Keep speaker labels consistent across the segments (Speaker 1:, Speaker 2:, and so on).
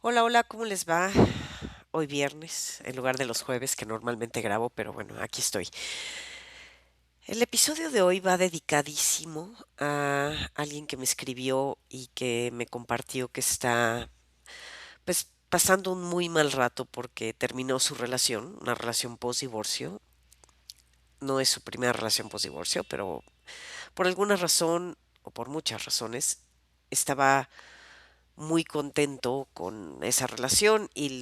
Speaker 1: Hola, hola, ¿cómo les va? Hoy viernes, en lugar de los jueves que normalmente grabo, pero bueno, aquí estoy. El episodio de hoy va dedicadísimo a alguien que me escribió y que me compartió que está, pues, pasando un muy mal rato porque terminó su relación, una relación post-divorcio. No es su primera relación post-divorcio, pero por alguna razón, o por muchas razones, estaba muy contento con esa relación y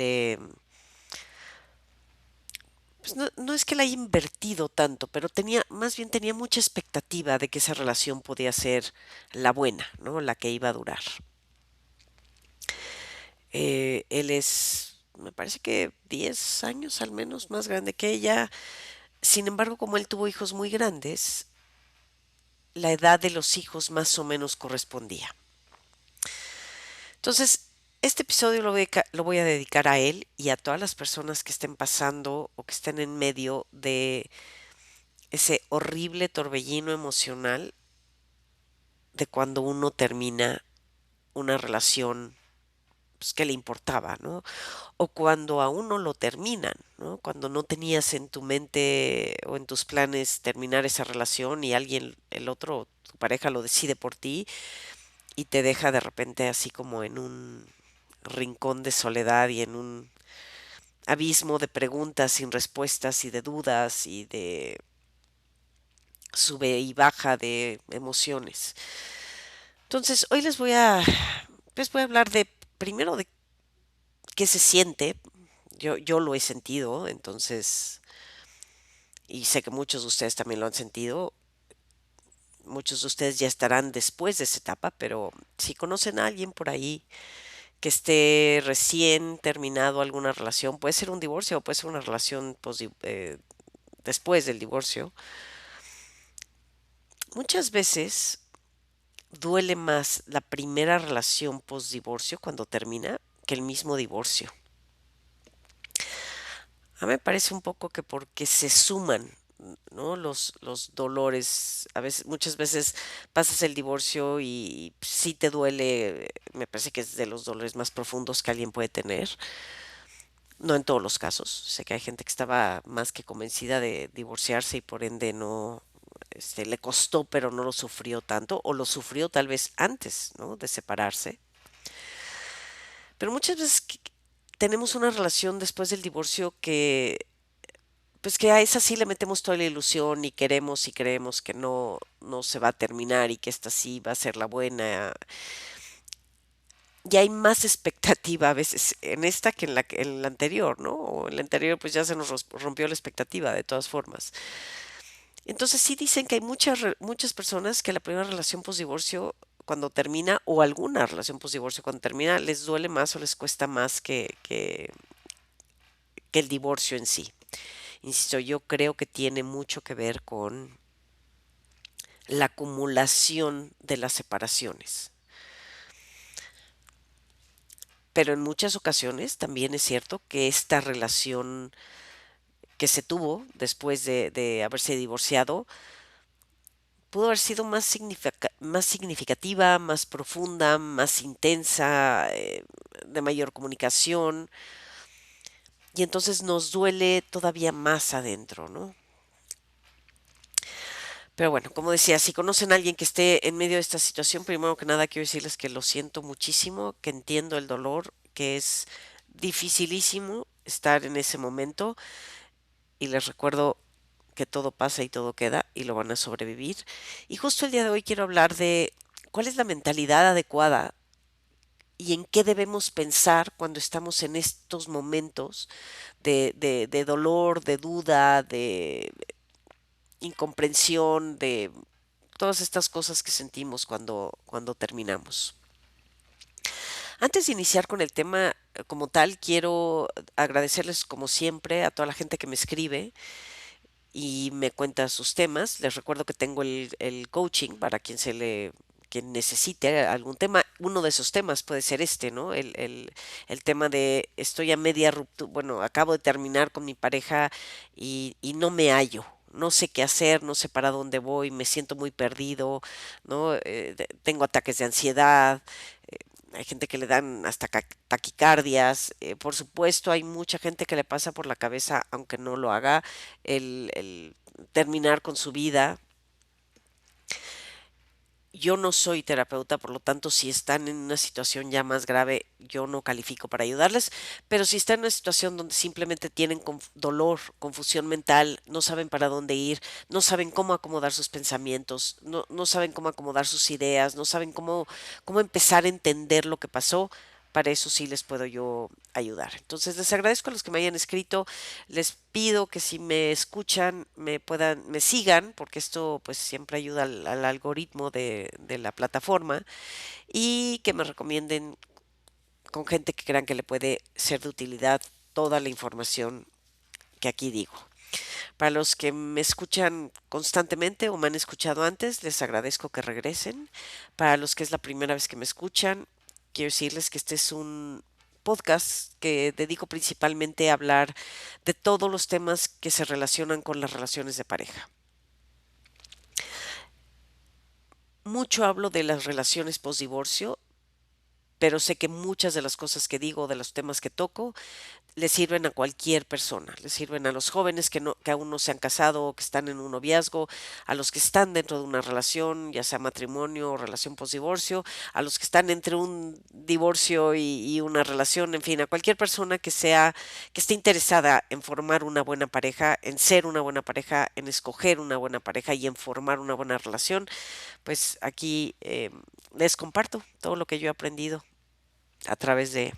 Speaker 1: pues no es que la haya invertido tanto, pero más bien tenía mucha expectativa de que esa relación podía ser la buena, ¿no? La que iba a durar. Él es, me parece que 10 años al menos más grande que ella. Sin embargo, como él tuvo hijos muy grandes, la edad de los hijos más o menos correspondía. Entonces, este episodio lo voy a dedicar a él y a todas las personas que estén pasando o que estén en medio de ese horrible torbellino emocional de cuando uno termina una relación, pues, que le importaba, ¿no? O cuando a uno lo terminan, ¿no? Cuando no tenías en tu mente o en tus planes terminar esa relación y alguien, el otro, tu pareja lo decide por ti y te deja de repente así como en un rincón de soledad y en un abismo de preguntas sin respuestas y de dudas y de sube y baja de emociones. Entonces, hoy les voy a hablar de, primero de qué se siente. Yo lo he sentido, entonces, y sé que muchos de ustedes también lo han sentido. Muchos de ustedes ya estarán después de esa etapa, pero si conocen a alguien por ahí que esté recién terminado alguna relación, puede ser un divorcio o puede ser una relación después del divorcio, muchas veces duele más la primera relación post divorcio cuando termina que el mismo divorcio. A mí me parece un poco que porque se suman, ¿no? Los dolores. A veces, muchas veces pasas el divorcio y sí te duele. Me parece que es de los dolores más profundos que alguien puede tener. No en todos los casos. Sé que hay gente que estaba más que convencida de divorciarse y por ende no, le costó, pero no lo sufrió tanto, o lo sufrió tal vez antes, ¿no? De separarse. Pero muchas veces tenemos una relación después del divorcio que pues que a esa sí le metemos toda la ilusión y queremos y creemos que no se va a terminar y que esta sí va a ser la buena. Y hay más expectativa a veces en esta que en la anterior, ¿no? O en la anterior pues ya se nos rompió la expectativa de todas formas. Entonces sí dicen que hay muchas personas que la primera relación post-divorcio cuando termina o alguna relación post-divorcio cuando termina les duele más o les cuesta más que el divorcio en sí. Insisto, yo creo que tiene mucho que ver con la acumulación de las separaciones. Pero en muchas ocasiones también es cierto que esta relación que se tuvo después de haberse divorciado pudo haber sido más significativa, más profunda, más intensa, de mayor comunicación, y entonces nos duele todavía más adentro, ¿no? Pero bueno, como decía, si conocen a alguien que esté en medio de esta situación, primero que nada quiero decirles que lo siento muchísimo, que entiendo el dolor, que es dificilísimo estar en ese momento y les recuerdo que todo pasa y todo queda y lo van a sobrevivir. Y justo el día de hoy quiero hablar de cuál es la mentalidad adecuada y en qué debemos pensar cuando estamos en estos momentos de dolor, de duda, de incomprensión, de todas estas cosas que sentimos cuando terminamos. Antes de iniciar con el tema como tal, quiero agradecerles como siempre a toda la gente que me escribe y me cuenta sus temas. Les recuerdo que tengo el coaching para quien necesite algún tema. Uno de esos temas puede ser este, ¿no? El tema de estoy a media ruptura, bueno, acabo de terminar con mi pareja y no me hallo. No sé qué hacer, no sé para dónde voy, me siento muy perdido, ¿no? Tengo ataques de ansiedad, hay gente que le dan hasta taquicardias. Por supuesto, hay mucha gente que le pasa por la cabeza, aunque no lo haga, el terminar con su vida. Yo no soy terapeuta, por lo tanto, si están en una situación ya más grave, yo no califico para ayudarles, pero si están en una situación donde simplemente tienen dolor, confusión mental, no saben para dónde ir, no saben cómo acomodar sus pensamientos, no saben cómo acomodar sus ideas, no saben cómo empezar a entender lo que pasó, para eso sí les puedo yo ayudar. Entonces, les agradezco a los que me hayan escrito. Les pido que si me escuchan, me sigan, porque esto pues siempre ayuda al algoritmo de la plataforma, y que me recomienden con gente que crean que le puede ser de utilidad toda la información que aquí digo. Para los que me escuchan constantemente o me han escuchado antes, les agradezco que regresen. Para los que es la primera vez que me escuchan, quiero decirles que este es un podcast que dedico principalmente a hablar de todos los temas que se relacionan con las relaciones de pareja. Mucho hablo de las relaciones post-divorcio, pero sé que muchas de las cosas que digo, de los temas que toco, le sirven a cualquier persona, le sirven a los jóvenes que aún no se han casado o que están en un noviazgo, a los que están dentro de una relación, ya sea matrimonio o relación postdivorcio, a los que están entre un divorcio y una relación, en fin, a cualquier persona que esté interesada en formar una buena pareja, en ser una buena pareja, en escoger una buena pareja y en formar una buena relación, pues aquí les comparto todo lo que yo he aprendido a través de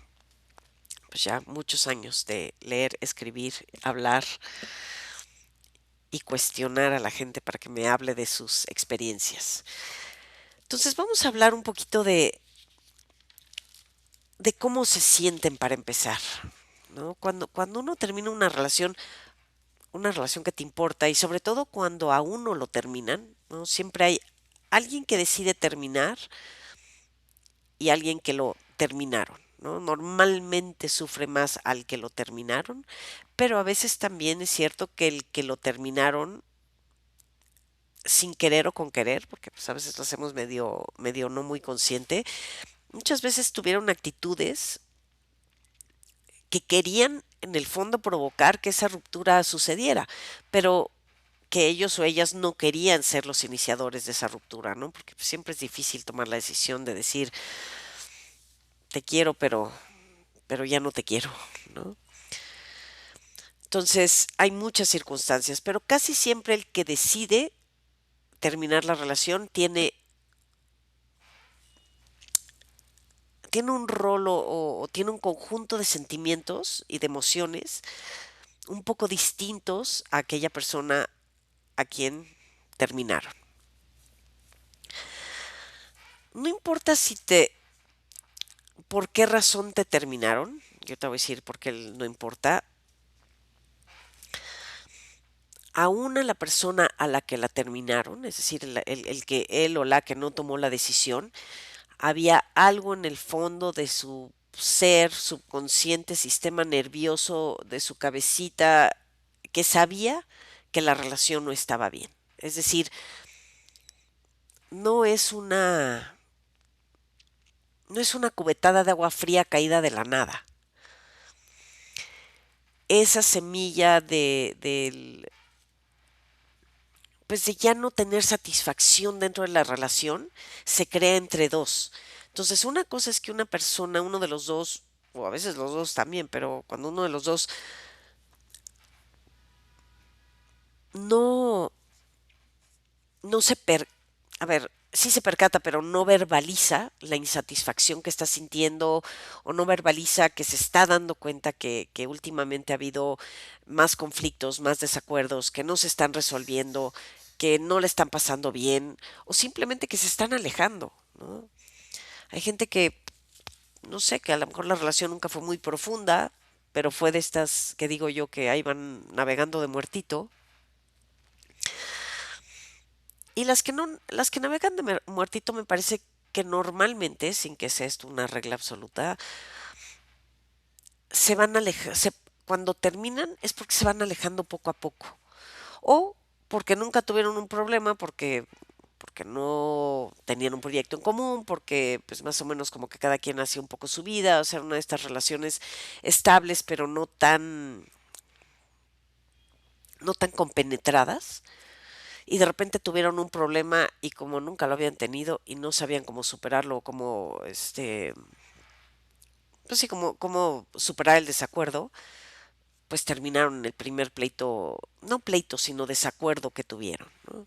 Speaker 1: pues ya muchos años de leer, escribir, hablar y cuestionar a la gente para que me hable de sus experiencias. Entonces vamos a hablar un poquito de cómo se sienten para empezar, ¿no? Cuando uno termina una relación que te importa y sobre todo cuando a uno lo terminan, ¿no? Siempre hay alguien que decide terminar y alguien que lo terminaron, ¿no? Normalmente sufre más al que lo terminaron, pero a veces también es cierto que el que lo terminaron sin querer o con querer, porque pues a veces lo hacemos medio no muy consciente, muchas veces tuvieron actitudes que querían en el fondo provocar que esa ruptura sucediera, pero que ellos o ellas no querían ser los iniciadores de esa ruptura, ¿no? Porque siempre es difícil tomar la decisión de decir, te quiero, pero ya no te quiero, ¿no? Entonces, hay muchas circunstancias, pero casi siempre el que decide terminar la relación tiene un rol o tiene un conjunto de sentimientos y de emociones un poco distintos a aquella persona a quien terminaron. No importa por qué razón te terminaron, yo te voy a decir por qué no importa, aún a la persona a la que la terminaron, es decir, el que él o la que no tomó la decisión, había algo en el fondo de su ser subconsciente, sistema nervioso, de su cabecita, que sabía que la relación no estaba bien. Es decir, no es no es una cubetada de agua fría caída de la nada. Esa semilla pues de ya no tener satisfacción dentro de la relación se crea entre dos. Entonces, una cosa es que una persona, uno de los dos, o a veces los dos también, pero cuando uno de los dos no, no se per, a ver, sí se percata, pero no verbaliza la insatisfacción que está sintiendo o no verbaliza que se está dando cuenta que últimamente ha habido más conflictos, más desacuerdos, que no se están resolviendo, que no le están pasando bien o simplemente que se están alejando, ¿no? Hay gente que, no sé, que a lo mejor la relación nunca fue muy profunda, pero fue de estas que digo yo que ahí van navegando de muertito. Y las que navegan de muertito me parece que normalmente, sin que sea esto una regla absoluta, se van alejando, cuando terminan es porque se van alejando poco a poco. O porque nunca tuvieron un problema, porque no tenían un proyecto en común, porque pues más o menos como que cada quien hacía un poco su vida, o sea, una de estas relaciones estables, pero no tan compenetradas, y de repente tuvieron un problema y como nunca lo habían tenido y no sabían cómo superarlo, cómo pues sí, cómo superar el desacuerdo, pues terminaron en el primer pleito, no pleito, sino desacuerdo que tuvieron, ¿no?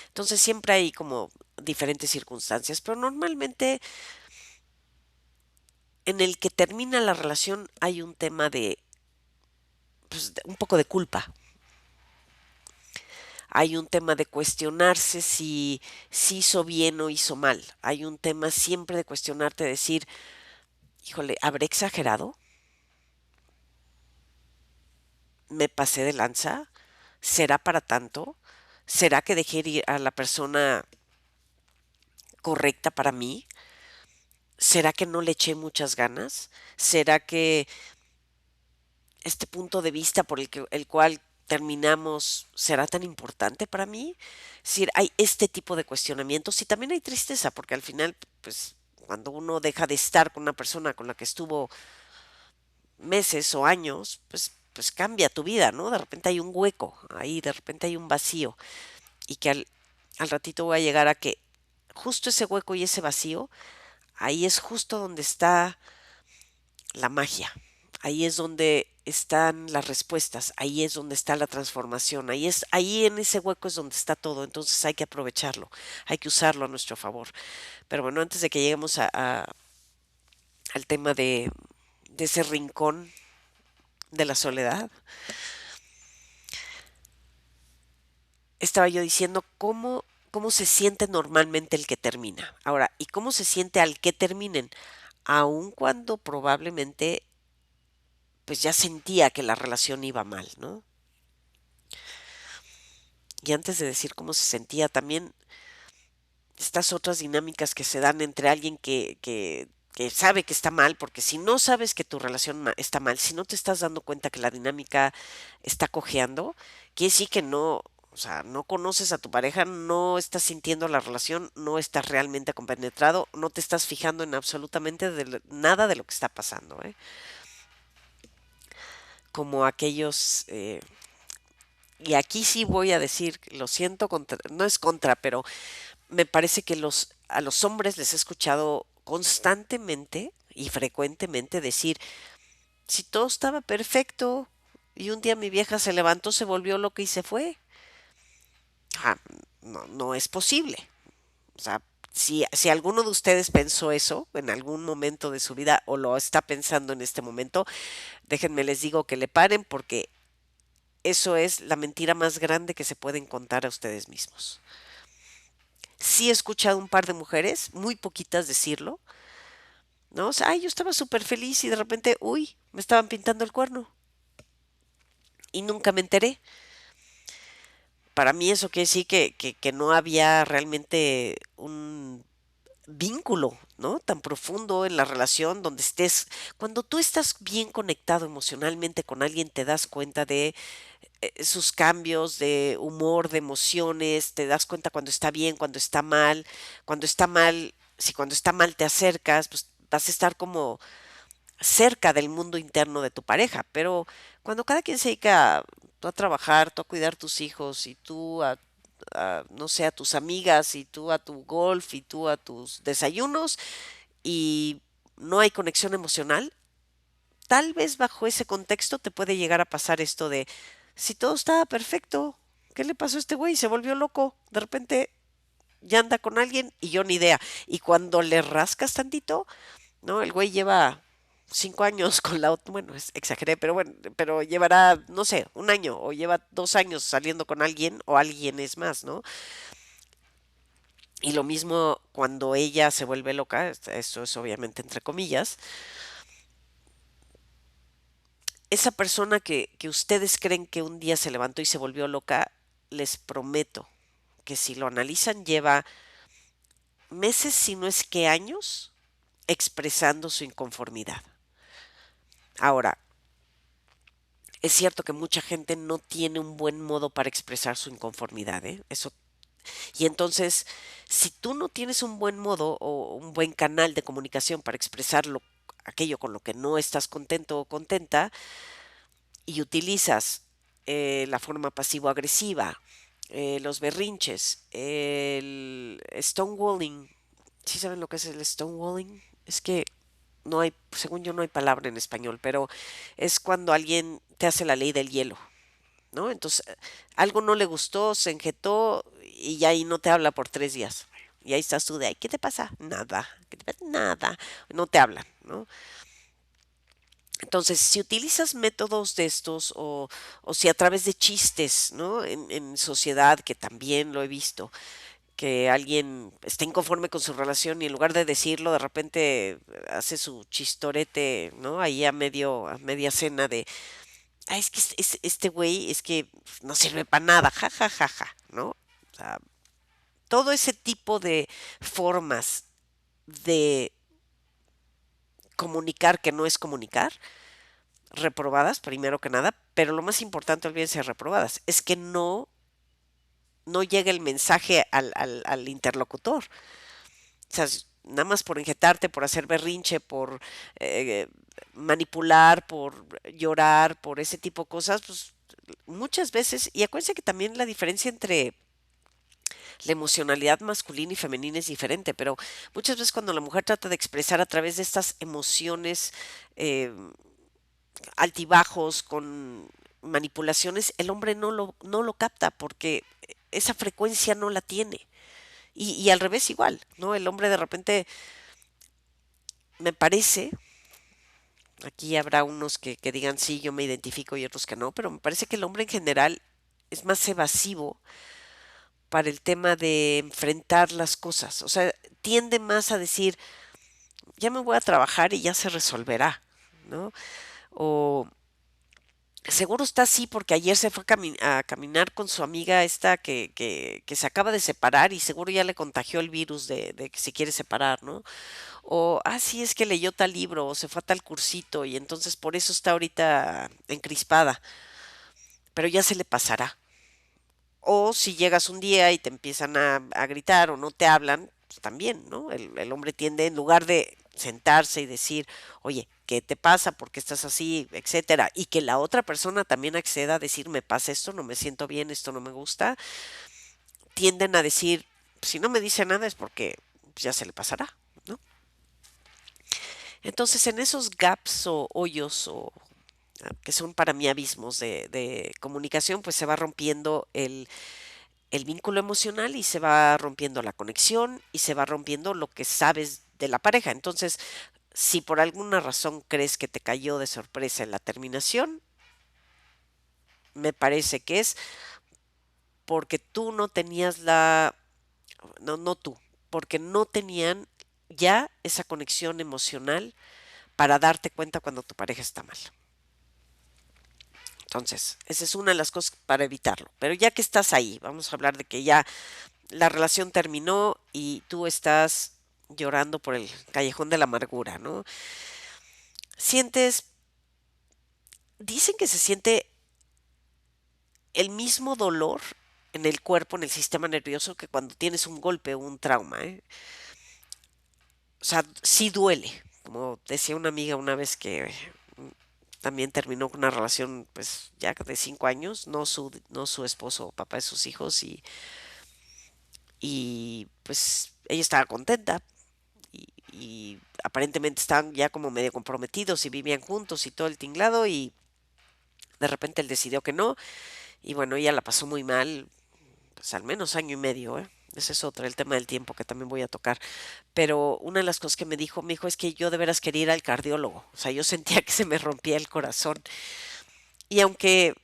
Speaker 1: Entonces siempre hay como diferentes circunstancias, pero normalmente en el que termina la relación hay un tema de, pues, un poco de culpa. Hay un tema de cuestionarse si hizo bien o hizo mal. Hay un tema siempre de cuestionarte, decir, híjole, ¿habré exagerado? ¿Me pasé de lanza? ¿Será para tanto? ¿Será que dejé ir a la persona correcta para mí? ¿Será que no le eché muchas ganas? ¿Será que este punto de vista por el cual terminamos será tan importante para mí? Es decir, hay este tipo de cuestionamientos y también hay tristeza, porque al final, pues, cuando uno deja de estar con una persona con la que estuvo meses o años, pues cambia tu vida, ¿no? De repente hay un hueco, ahí de repente hay un vacío y que al ratito voy a llegar a que justo ese hueco y ese vacío, ahí es justo donde está la magia. Ahí es donde están las respuestas, ahí es donde está la transformación, ahí en ese hueco es donde está todo, entonces hay que aprovecharlo, hay que usarlo a nuestro favor. Pero bueno, antes de que lleguemos al tema de ese rincón de la soledad, estaba yo diciendo cómo se siente normalmente el que termina. Ahora, ¿y cómo se siente al que terminen? Aun cuando probablemente pues ya sentía que la relación iba mal, ¿no? Y antes de decir cómo se sentía, también estas otras dinámicas que se dan entre alguien que sabe que está mal, porque si no sabes que tu relación está mal, si no te estás dando cuenta que la dinámica está cojeando, quiere decir que no, o sea, no conoces a tu pareja, no estás sintiendo la relación, no estás realmente compenetrado, no te estás fijando en absolutamente nada de lo que está pasando, ¿eh? Como aquellos y aquí sí voy a decir, lo siento, no es contra, pero me parece que a los hombres les he escuchado constantemente y frecuentemente decir, si todo estaba perfecto y un día mi vieja se levantó, se volvió loca y se fue. Ah, no, no es posible. O sea, si alguno de ustedes pensó eso en algún momento de su vida o lo está pensando en este momento, déjenme les digo que le paren porque eso es la mentira más grande que se pueden contar a ustedes mismos. Sí he escuchado un par de mujeres, muy poquitas decirlo, ¿no? O sea, ay, yo estaba súper feliz y de repente, uy, me estaban pintando el cuerno y nunca me enteré. Para mí eso quiere decir que no había realmente un vínculo, ¿no? Tan profundo en la relación donde estés. Cuando tú estás bien conectado emocionalmente con alguien, te das cuenta de sus cambios de humor, de emociones, te das cuenta cuando está bien, cuando está mal, si cuando está mal te acercas, pues vas a estar como cerca del mundo interno de tu pareja, pero cuando cada quien se dedica tú a trabajar, tú a cuidar tus hijos y tú no sé, a tus amigas y tú a tu golf y tú a tus desayunos y no hay conexión emocional, tal vez bajo ese contexto te puede llegar a pasar esto de, si todo estaba perfecto, ¿qué le pasó a este güey? Se volvió loco, de repente ya anda con alguien y yo ni idea. Y cuando le rascas tantito, ¿no? El güey lleva 5 años con la otra, bueno, exageré, pero bueno, pero llevará, no sé, un año o lleva 2 años saliendo con alguien o alguien es más, ¿no? Y lo mismo cuando ella se vuelve loca, eso es obviamente entre comillas, esa persona que ustedes creen que un día se levantó y se volvió loca, les prometo que si lo analizan lleva meses, si no es que años, expresando su inconformidad. Ahora, es cierto que mucha gente no tiene un buen modo para expresar su inconformidad, ¿eh? Eso Y entonces, si tú no tienes un buen modo o un buen canal de comunicación para expresar aquello con lo que no estás contento o contenta, y utilizas la forma pasivo-agresiva, los berrinches, el stonewalling. ¿Sí saben lo que es el stonewalling? Es que no hay, según yo no hay palabra en español, pero es cuando alguien te hace la ley del hielo, ¿no? Entonces, algo no le gustó, se enjetó y ya ahí no te habla por 3 días. Y ahí estás tú de, ay, ¿qué te pasa? Nada, ¿qué te pasa? Nada, no te hablan, ¿no? Entonces, si utilizas métodos de estos o si a través de chistes, ¿no? En sociedad, que también lo he visto, que alguien está inconforme con su relación y en lugar de decirlo, de repente hace su chistorete, ¿no? Ahí a media cena de, es que este güey es que no sirve para nada, ja, ja, ja, ja, ¿no? O sea, todo ese tipo de formas de comunicar que no es comunicar, reprobadas, primero que nada, pero lo más importante, olvídense de reprobadas, es que no llega el mensaje al interlocutor. O sea, nada más por injetarte, por hacer berrinche, por eh, manipular, por llorar, por ese tipo de cosas, pues muchas veces, y acuérdense que también la diferencia entre la emocionalidad masculina y femenina es diferente, pero muchas veces cuando la mujer trata de expresar a través de estas emociones eh, altibajos, con manipulaciones, el hombre no lo capta porque esa frecuencia no la tiene. Y al revés igual, ¿no? El hombre de repente, me parece, aquí habrá unos que digan sí, yo me identifico y otros que no, pero me parece que el hombre en general es más evasivo para el tema de enfrentar las cosas. O sea, tiende más a decir, ya me voy a trabajar y ya se resolverá, ¿no? O seguro está así porque ayer se fue a caminar con su amiga esta que se acaba de separar y seguro ya le contagió el virus de que se quiere separar, ¿no? O, sí, es que leyó tal libro o se fue a tal cursito y entonces por eso está ahorita encrispada, pero ya se le pasará. O si llegas un día y te empiezan a gritar o no te hablan, pues también, ¿no? El hombre tiende, en lugar de sentarse y decir, oye, ¿qué te pasa? ¿Por qué estás así? Etcétera. Y que la otra persona también acceda a decir, me pasa esto, no me siento bien, esto no me gusta, tienden a decir, si no me dice nada es porque pues, ya se le pasará, ¿no? Entonces, en esos gaps o hoyos o que son para mí abismos de comunicación, pues se va rompiendo el vínculo emocional y se va rompiendo la conexión y se va rompiendo lo que sabes de la pareja. Entonces, si por alguna razón crees que te cayó de sorpresa en la terminación, me parece que es porque tú no tenías no tú, porque no tenían ya esa conexión emocional para darte cuenta cuando tu pareja está mal. Entonces, esa es una de las cosas para evitarlo. Pero ya que estás ahí, vamos a hablar de que ya la relación terminó y tú estás llorando por el callejón de la amargura, ¿no? Sientes, dicen que se siente el mismo dolor en el cuerpo, en el sistema nervioso, que cuando tienes un golpe o un trauma, ¿eh? O sea, sí duele. Como decía una amiga una vez que también terminó con una relación, pues ya de 5 años, no su esposo o papá de sus hijos, y pues ella estaba contenta, y aparentemente estaban ya como medio comprometidos y vivían juntos y todo el tinglado y de repente él decidió que no y bueno, ella la pasó muy mal, pues al menos año y medio, ¿eh? Ese es otro, el tema del tiempo que también voy a tocar. Pero una de las cosas que me dijo es que yo de veras quería ir al cardiólogo. O sea, yo sentía que se me rompía el corazón. Y aunque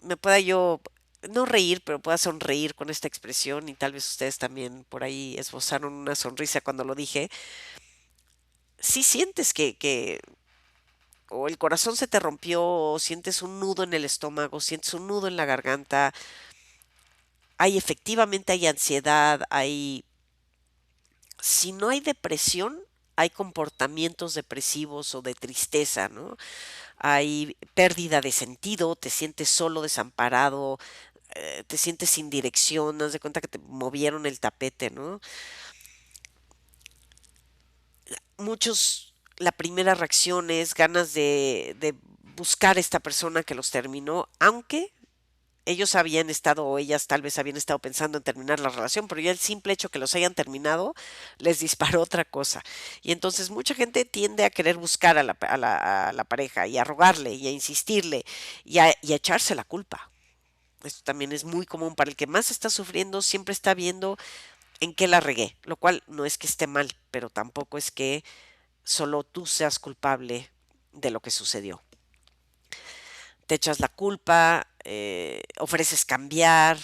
Speaker 1: me pueda yo no reír, pero pueda sonreír con esta expresión y tal vez ustedes también por ahí esbozaron una sonrisa cuando lo dije, sí sientes que o el corazón se te rompió, o sientes un nudo en el estómago, sientes un nudo en la garganta, efectivamente hay ansiedad, si no hay depresión, hay comportamientos depresivos o de tristeza, ¿no? Hay pérdida de sentido, te sientes solo, desamparado, te sientes sin dirección, haz de cuenta que te movieron el tapete, ¿no? Muchos, la primera reacción es ganas de buscar a esta persona que los terminó, aunque ellos habían estado o ellas tal vez habían estado pensando en terminar la relación, pero ya el simple hecho que los hayan terminado les disparó otra cosa. Y entonces mucha gente tiende a querer buscar a la pareja y a rogarle y a insistirle y a echarse la culpa. Esto también es muy común para el que más está sufriendo, siempre está viendo en qué la regué, lo cual no es que esté mal, pero tampoco es que solo tú seas culpable de lo que sucedió. Te echas la culpa, ofreces cambiar,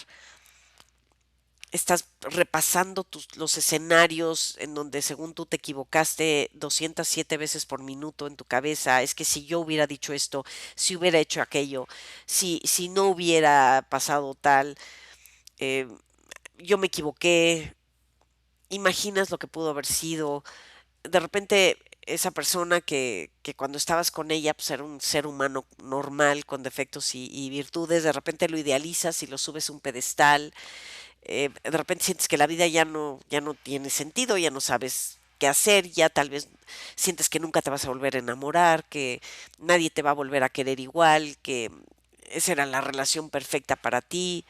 Speaker 1: estás repasando los escenarios en donde según tú te equivocaste 207 veces por minuto en tu cabeza. Es que si yo hubiera dicho esto, si hubiera hecho aquello, si no hubiera pasado tal, eh, yo me equivoqué, imaginas lo que pudo haber sido. De repente esa persona que cuando estabas con ella pues era un ser humano normal con defectos y virtudes, de repente lo idealizas y lo subes a un pedestal, de repente sientes que la vida ya no tiene sentido, ya no sabes qué hacer, ya tal vez sientes que nunca te vas a volver a enamorar, que nadie te va a volver a querer igual, que esa era la relación perfecta para ti.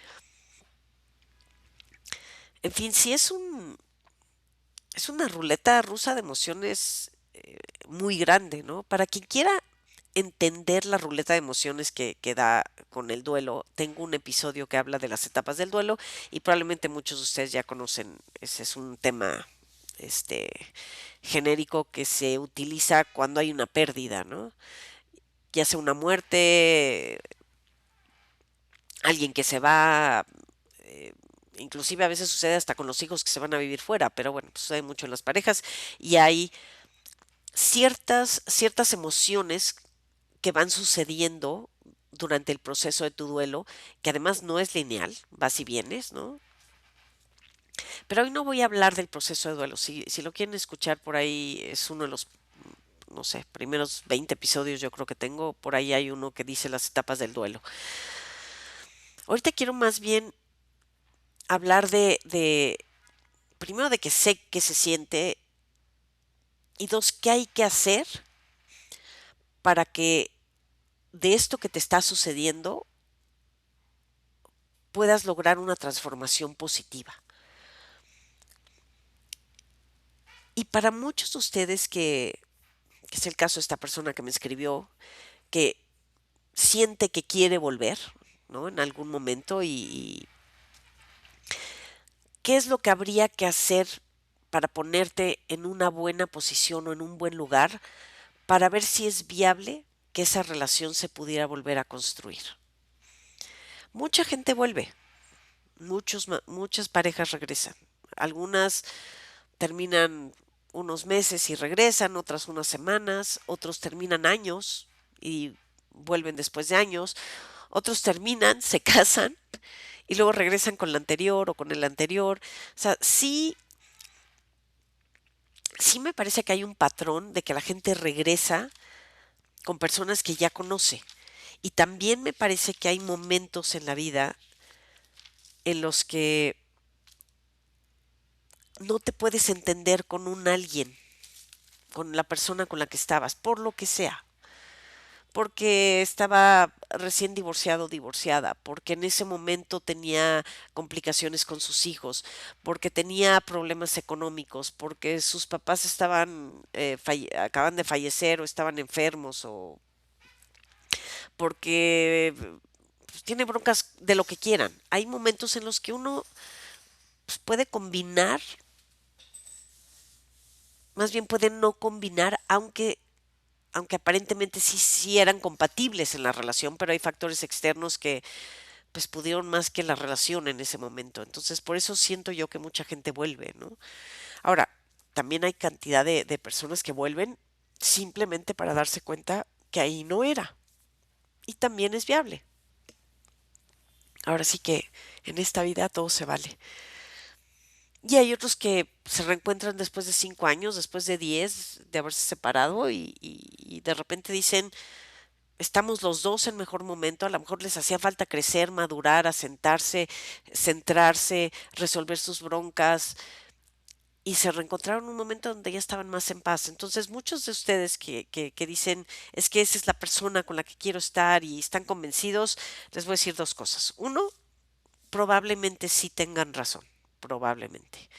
Speaker 1: En fin, sí es una ruleta rusa de emociones muy grande, ¿no? Para quien quiera entender la ruleta de emociones que da con el duelo, tengo un episodio que habla de las etapas del duelo y probablemente muchos de ustedes ya conocen, ese es un tema este genérico que se utiliza cuando hay una pérdida, ¿no? Ya sea una muerte, alguien que se va, eh, inclusive a veces sucede hasta con los hijos que se van a vivir fuera, pero bueno, pues sucede mucho en las parejas y hay ciertas emociones que van sucediendo durante el proceso de tu duelo, que además no es lineal, vas y vienes, ¿no? Pero hoy no voy a hablar del proceso de duelo. Si lo quieren escuchar por ahí, es uno de los, no sé, primeros 20 episodios yo creo que tengo. Por ahí hay uno que dice las etapas del duelo. Ahorita quiero más bien hablar primero, de que sé qué se siente y dos, qué hay que hacer para que de esto que te está sucediendo puedas lograr una transformación positiva. Y para muchos de ustedes que es el caso de esta persona que me escribió, que siente que quiere volver, ¿no? En algún momento y qué es lo que habría que hacer para ponerte en una buena posición o en un buen lugar para ver si es viable que esa relación se pudiera volver a construir. Mucha gente vuelve, muchas parejas regresan. Algunas terminan unos meses y regresan, otras unas semanas, otros terminan años y vuelven después de años, otros terminan, se casan y luego regresan con la anterior o con el anterior. O sea, sí me parece que hay un patrón de que la gente regresa con personas que ya conoce. Y también me parece que hay momentos en la vida en los que no te puedes entender con un alguien, con la persona con la que estabas, por lo que sea. Porque estaba recién divorciado o divorciada, porque en ese momento tenía complicaciones con sus hijos, porque tenía problemas económicos, porque sus papás acaban de fallecer o estaban enfermos, o porque pues, tiene broncas de lo que quieran. Hay momentos en los que uno pues, puede combinar, más bien puede no combinar, aunque aparentemente sí eran compatibles en la relación, pero hay factores externos que pues pudieron más que la relación en ese momento. Entonces, por eso siento yo que mucha gente vuelve, ¿no? Ahora, también hay cantidad de personas que vuelven simplemente para darse cuenta que ahí no era. Y también es viable. Ahora sí que en esta vida todo se vale. Y hay otros que se reencuentran después de 5 años, después de 10 de haberse separado y de repente dicen, estamos los dos en mejor momento, a lo mejor les hacía falta crecer, madurar, asentarse, centrarse, resolver sus broncas y se reencontraron en un momento donde ya estaban más en paz. Entonces, muchos de ustedes que dicen, es que esa es la persona con la que quiero estar y están convencidos, les voy a decir dos cosas. Uno, probablemente sí tengan razón, probablemente.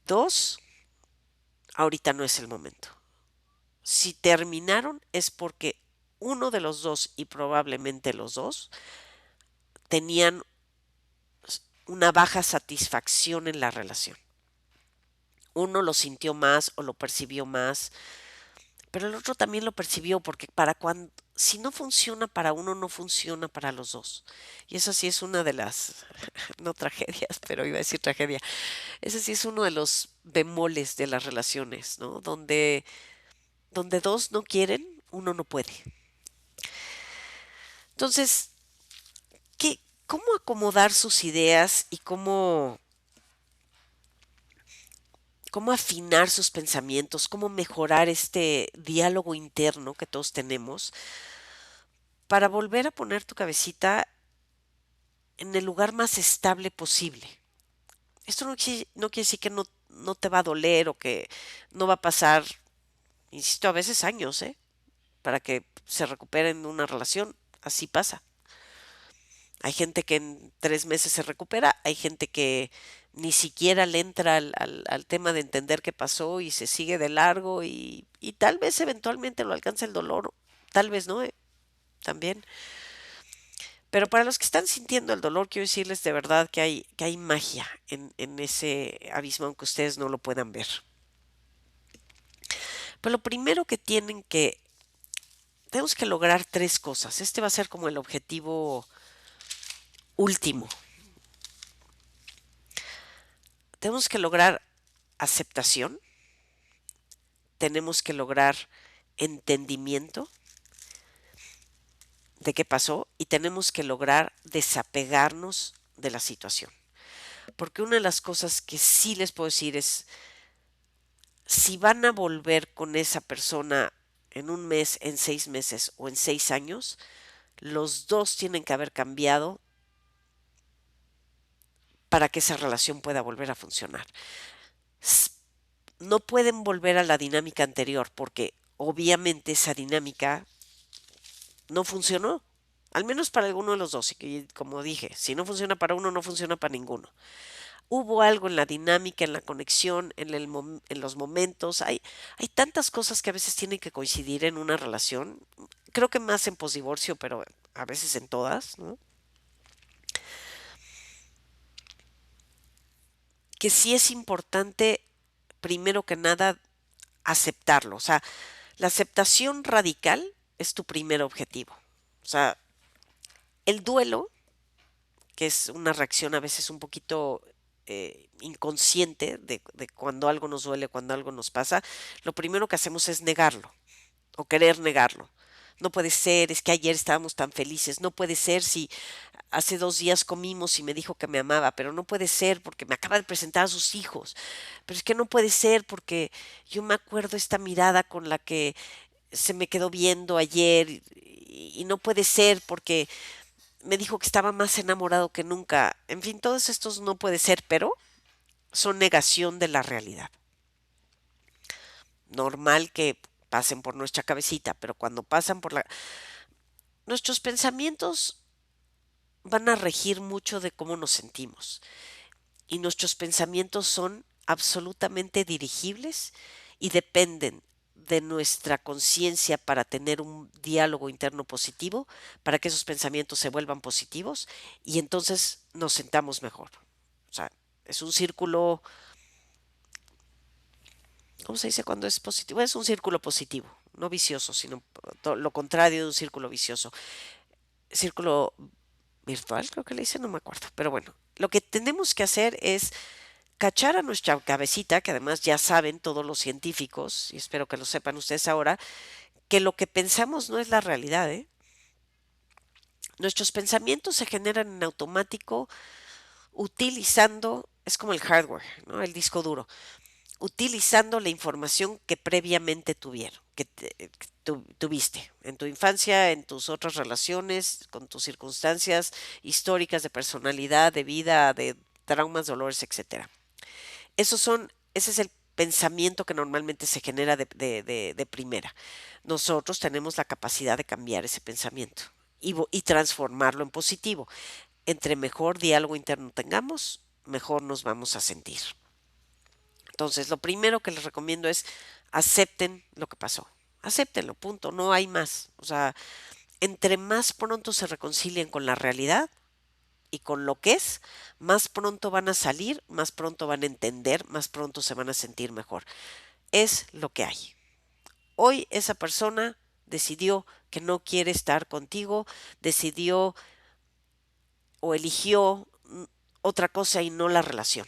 Speaker 1: Dos, ahorita no es el momento. Si terminaron es porque uno de los dos y probablemente los dos tenían una baja satisfacción en la relación. Uno lo sintió más o lo percibió más, pero el otro también lo percibió porque para cuando, si no funciona para uno, no funciona para los dos. Y eso sí es una de las, no tragedias, pero iba a decir tragedia, ese sí es uno de los bemoles de las relaciones, ¿no? Donde dos no quieren, uno no puede. Entonces, ¿cómo acomodar sus ideas y cómo afinar sus pensamientos, cómo mejorar este diálogo interno que todos tenemos para volver a poner tu cabecita en el lugar más estable posible? Esto no quiere decir que no te va a doler o que no va a pasar, insisto, a veces años, ¿eh? Para que se recuperen de una relación. Así pasa. Hay gente que en 3 meses se recupera, hay gente que ni siquiera le entra al tema de entender qué pasó y se sigue de largo y tal vez eventualmente lo alcance el dolor, tal vez no, también. Pero para los que están sintiendo el dolor, quiero decirles de verdad que hay magia en ese abismo, aunque ustedes no lo puedan ver. Pero lo primero que tenemos que lograr tres cosas. Este va a ser como el objetivo último. Tenemos que lograr aceptación, tenemos que lograr entendimiento de qué pasó y tenemos que lograr desapegarnos de la situación. Porque una de las cosas que sí les puedo decir es, si van a volver con esa persona en un mes, en 6 meses o en 6 años, los dos tienen que haber cambiado para que esa relación pueda volver a funcionar. No pueden volver a la dinámica anterior porque obviamente esa dinámica no funcionó. Al menos para alguno de los dos. Y como dije, si no funciona para uno, no funciona para ninguno. Hubo algo en la dinámica, en la conexión, en los momentos. Hay tantas cosas que a veces tienen que coincidir en una relación. Creo que más en posdivorcio, pero a veces en todas, ¿no? Que sí es importante, primero que nada, aceptarlo. O sea, la aceptación radical es tu primer objetivo. O sea, el duelo, que es una reacción a veces un poquito inconsciente de cuando algo nos duele, cuando algo nos pasa, lo primero que hacemos es negarlo o querer negarlo. No puede ser, es que ayer estábamos tan felices, no puede ser si hace 2 días comimos y me dijo que me amaba, pero no puede ser porque me acaba de presentar a sus hijos, pero es que no puede ser porque yo me acuerdo esta mirada con la que se me quedó viendo ayer y no puede ser porque me dijo que estaba más enamorado que nunca. En fin, todos estos no puede ser, pero son negación de la realidad. Normal que pasen por nuestra cabecita, pero cuando pasan por la... Nuestros pensamientos van a regir mucho de cómo nos sentimos y nuestros pensamientos son absolutamente dirigibles y dependen de nuestra conciencia para tener un diálogo interno positivo, para que esos pensamientos se vuelvan positivos y entonces nos sentamos mejor. O sea, es un círculo, ¿cómo se dice cuando es positivo? Es un círculo positivo, no vicioso, sino lo contrario de un círculo vicioso. Círculo virtual, creo que le dicen, no me acuerdo. Pero bueno, lo que tenemos que hacer es cachar a nuestra cabecita, que además ya saben todos los científicos, y espero que lo sepan ustedes ahora, que lo que pensamos no es la realidad, ¿eh? Nuestros pensamientos se generan en automático utilizando, es como el hardware, ¿no? El disco duro. utilizando la información que previamente tuviste en tu infancia, en tus otras relaciones, con tus circunstancias históricas de personalidad, de vida, de traumas, dolores, etcétera. Ese es el pensamiento que normalmente se genera de primera. Nosotros tenemos la capacidad de cambiar ese pensamiento y transformarlo en positivo. Entre mejor diálogo interno tengamos, mejor nos vamos a sentir. Entonces, lo primero que les recomiendo es acepten lo que pasó. Acéptenlo, punto, no hay más. O sea, entre más pronto se reconcilien con la realidad y con lo que es, más pronto van a salir, más pronto van a entender, más pronto se van a sentir mejor. Es lo que hay. Hoy esa persona decidió que no quiere estar contigo, decidió o eligió otra cosa y no la relación.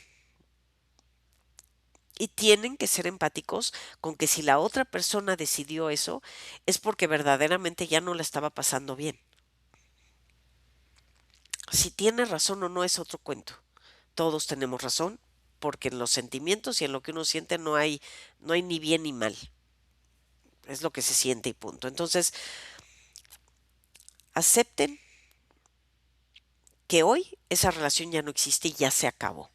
Speaker 1: Y tienen que ser empáticos con que si la otra persona decidió eso, es porque verdaderamente ya no la estaba pasando bien. Si tiene razón o no es otro cuento. Todos tenemos razón, porque en los sentimientos y en lo que uno siente no hay ni bien ni mal. Es lo que se siente y punto. Entonces, acepten que hoy esa relación ya no existe y ya se acabó.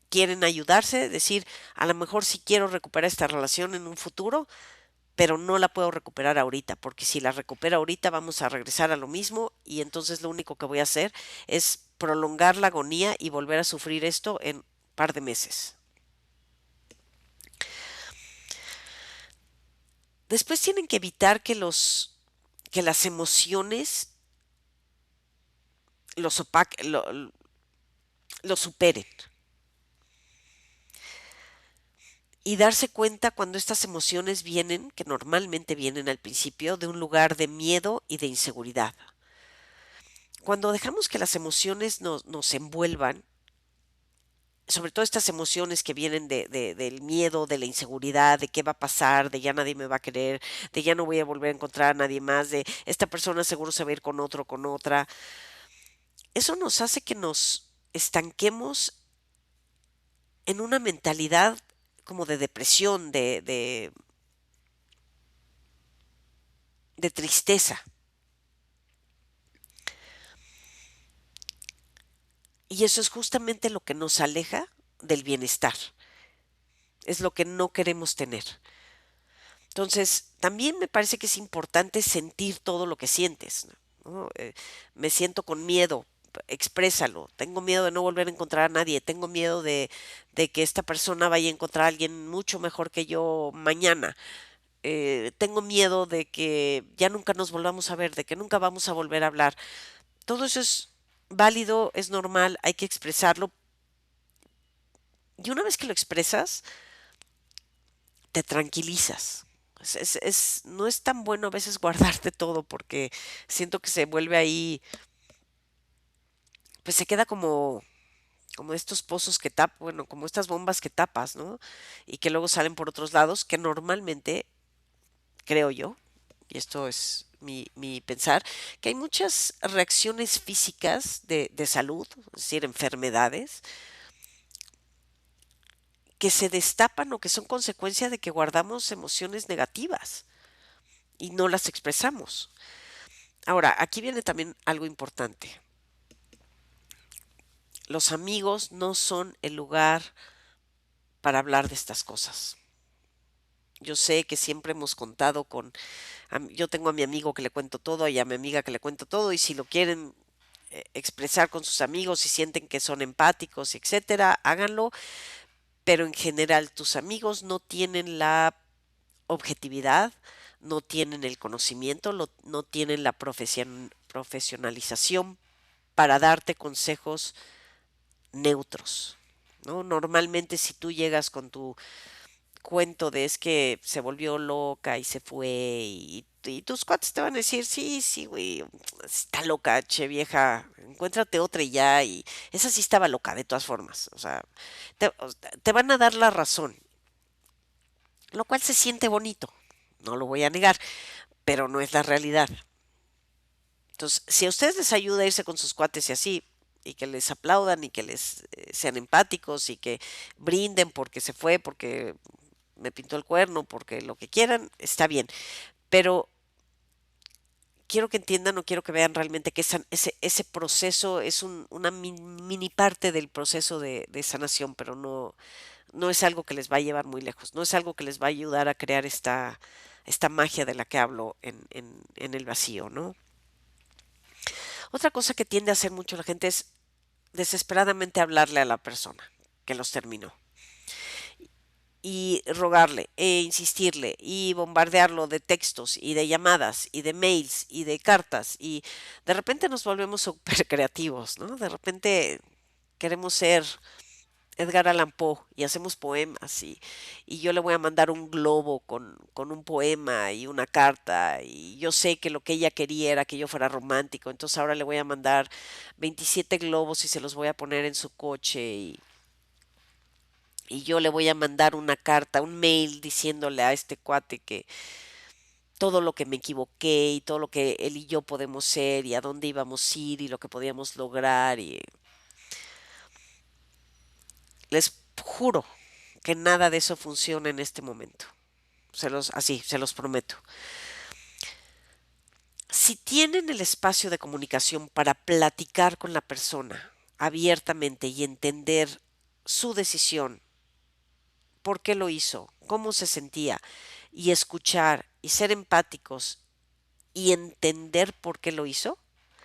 Speaker 1: Quieren ayudarse, decir, a lo mejor sí quiero recuperar esta relación en un futuro, pero no la puedo recuperar ahorita, porque si la recupero ahorita vamos a regresar a lo mismo y entonces lo único que voy a hacer es prolongar la agonía y volver a sufrir esto en un par de meses. Después tienen que evitar que las emociones los, lo superen y darse cuenta cuando estas emociones vienen, que normalmente vienen al principio, de un lugar de miedo y de inseguridad. Cuando dejamos que las emociones nos envuelvan, sobre todo estas emociones que vienen del miedo, de la inseguridad, de qué va a pasar, de ya nadie me va a querer, de ya no voy a volver a encontrar a nadie más, de esta persona seguro se va a ir con otro, con otra. Eso nos hace que nos estanquemos en una mentalidad como de depresión, de tristeza. Y eso es justamente lo que nos aleja del bienestar. Es lo que no queremos tener. Entonces, también me parece que es importante sentir todo lo que sientes, ¿no? Me siento con miedo, exprésalo. Tengo miedo de no volver a encontrar a nadie. Tengo miedo de que esta persona vaya a encontrar a alguien mucho mejor que yo mañana. Tengo miedo de que ya nunca nos volvamos a ver, de que nunca vamos a volver a hablar. Todo eso es válido, es normal, hay que expresarlo. Y una vez que lo expresas, te tranquilizas. No es tan bueno a veces guardarte todo porque siento que se vuelve ahí, pues se queda como estos pozos que tapas, bueno, como estas bombas que tapas, ¿no? Y que luego salen por otros lados, que normalmente, creo yo, y esto es mi pensar, que hay muchas reacciones físicas de salud, es decir, enfermedades, que se destapan o que son consecuencia de que guardamos emociones negativas y no las expresamos. Ahora, aquí viene también algo importante. Los amigos no son el lugar para hablar de estas cosas. Yo sé que siempre hemos contado yo tengo a mi amigo que le cuento todo y a mi amiga que le cuento todo y si lo quieren expresar con sus amigos y sienten que son empáticos, etcétera, háganlo, pero en general tus amigos no tienen la objetividad, no tienen el conocimiento, no tienen la profesionalización para darte consejos neutros, ¿no? Normalmente si tú llegas con tu cuento de es que se volvió loca y se fue y tus cuates te van a decir, sí, sí, güey, está loca, che vieja, encuéntrate otra y ya, y esa sí estaba loca de todas formas, o sea, te van a dar la razón, lo cual se siente bonito, no lo voy a negar, pero no es la realidad. Entonces, si a ustedes les ayuda a irse con sus cuates y así, y que les aplaudan y que les sean empáticos y que brinden porque se fue, porque me pintó el cuerno, porque lo que quieran, está bien. Pero quiero que entiendan o quiero que vean realmente que ese proceso es una mini parte del proceso de sanación, pero no es algo que les va a llevar muy lejos, no es algo que les va a ayudar a crear esta magia de la que hablo en el vacío, ¿no? Otra cosa que tiende a hacer mucho la gente es desesperadamente hablarle a la persona que los terminó y rogarle e insistirle y bombardearlo de textos y de llamadas y de mails y de cartas y de repente nos volvemos súper creativos, ¿no? De repente queremos ser Edgar Allan Poe y hacemos poemas y yo le voy a mandar un globo con un poema y una carta y yo sé que lo que ella quería era que yo fuera romántico, entonces ahora le voy a mandar 27 globos y se los voy a poner en su coche y yo le voy a mandar una carta, un mail diciéndole a este cuate que todo lo que me equivoqué y todo lo que él y yo podemos ser y a dónde íbamos a ir y lo que podíamos lograr y les juro que nada de eso funciona en este momento. Se los prometo. Si tienen el espacio de comunicación para platicar con la persona abiertamente y entender su decisión, por qué lo hizo, cómo se sentía, y escuchar y ser empáticos y entender por qué lo hizo,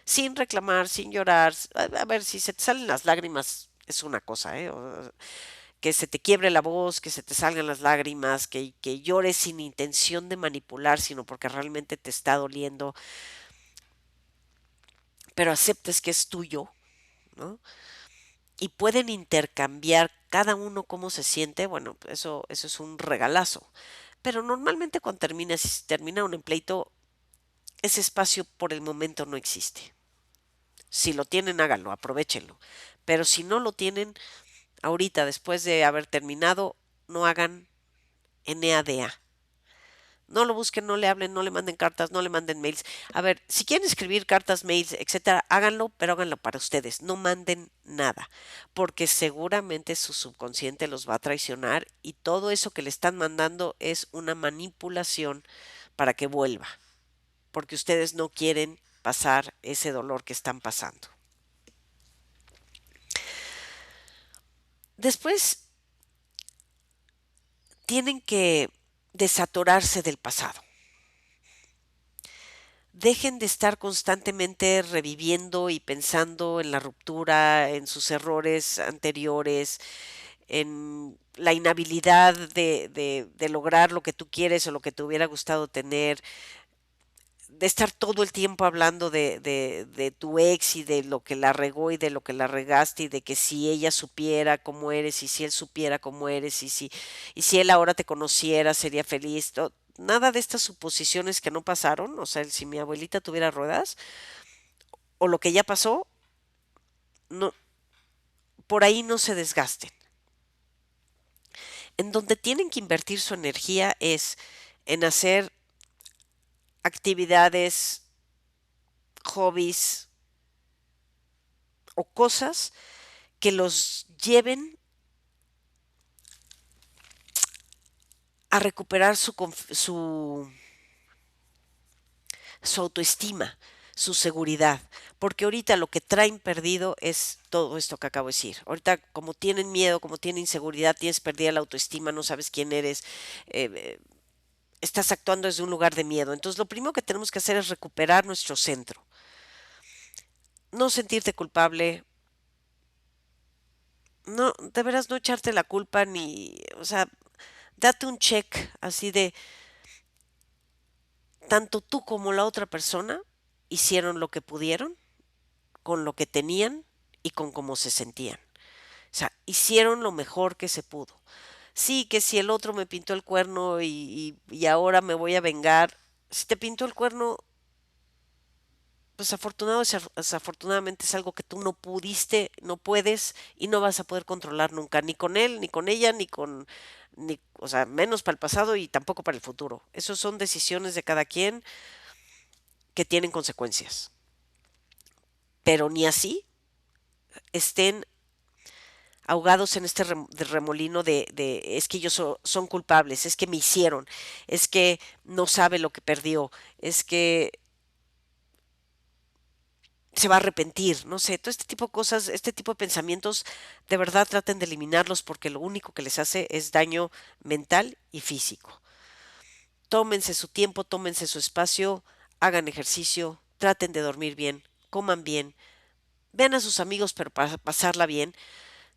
Speaker 1: sin reclamar, sin llorar, a ver, si se te salen las lágrimas es una cosa, ¿eh? Que se te quiebre la voz, que se te salgan las lágrimas, que llores sin intención de manipular, sino porque realmente te está doliendo, pero aceptes que es tuyo, ¿no? Y pueden intercambiar cada uno cómo se siente, bueno, eso es un regalazo. Pero normalmente cuando termina, si se termina un pleito, ese espacio por el momento no existe. Si lo tienen, háganlo, aprovechenlo. Pero si no lo tienen, ahorita, después de haber terminado, no hagan NADA. No lo busquen, no le hablen, no le manden cartas, no le manden mails. A ver, si quieren escribir cartas, mails, etcétera, háganlo, pero háganlo para ustedes. No manden nada, porque seguramente su subconsciente los va a traicionar y todo eso que le están mandando es una manipulación para que vuelva, porque ustedes no quieren pasar ese dolor que están pasando. Después tienen que desatorarse del pasado. Dejen de estar constantemente reviviendo y pensando en la ruptura, en sus errores anteriores, en la inhabilidad de lograr lo que tú quieres o lo que te hubiera gustado tener, de estar todo el tiempo hablando de tu ex y de lo que la regó y de lo que la regaste y de que si ella supiera cómo eres y si él supiera cómo eres y si él ahora te conociera sería feliz. Nada de estas suposiciones que no pasaron, o sea, si mi abuelita tuviera ruedas o lo que ya pasó, no, por ahí no se desgasten. En donde tienen que invertir su energía es en hacer actividades, hobbies o cosas que los lleven a recuperar su autoestima, su seguridad, porque ahorita lo que traen perdido es todo esto que acabo de decir. Ahorita como tienen miedo, como tienen inseguridad, tienes perdida la autoestima, no sabes quién eres, estás actuando desde un lugar de miedo. Entonces lo primero que tenemos que hacer es recuperar nuestro centro, no sentirte culpable, no, de veras no echarte la culpa ni, o sea, date un check así de tanto tú como la otra persona hicieron lo que pudieron con lo que tenían y con cómo se sentían. O sea, hicieron lo mejor que se pudo. Sí, que si el otro me pintó el cuerno y ahora me voy a vengar, si te pintó el cuerno, pues desafortunadamente es algo que tú no pudiste, no puedes y no vas a poder controlar nunca, ni con él, ni con ella, o sea, menos para el pasado y tampoco para el futuro. Esas son decisiones de cada quien que tienen consecuencias. Pero ni así estén ahogados en este remolino de es que ellos son culpables, es que me hicieron, es que no sabe lo que perdió, es que se va a arrepentir, no sé, todo este tipo de cosas, este tipo de pensamientos, de verdad traten de eliminarlos porque lo único que les hace es daño mental y físico. Tómense su tiempo, tómense su espacio, hagan ejercicio, traten de dormir bien, coman bien, vean a sus amigos pero para pasarla bien.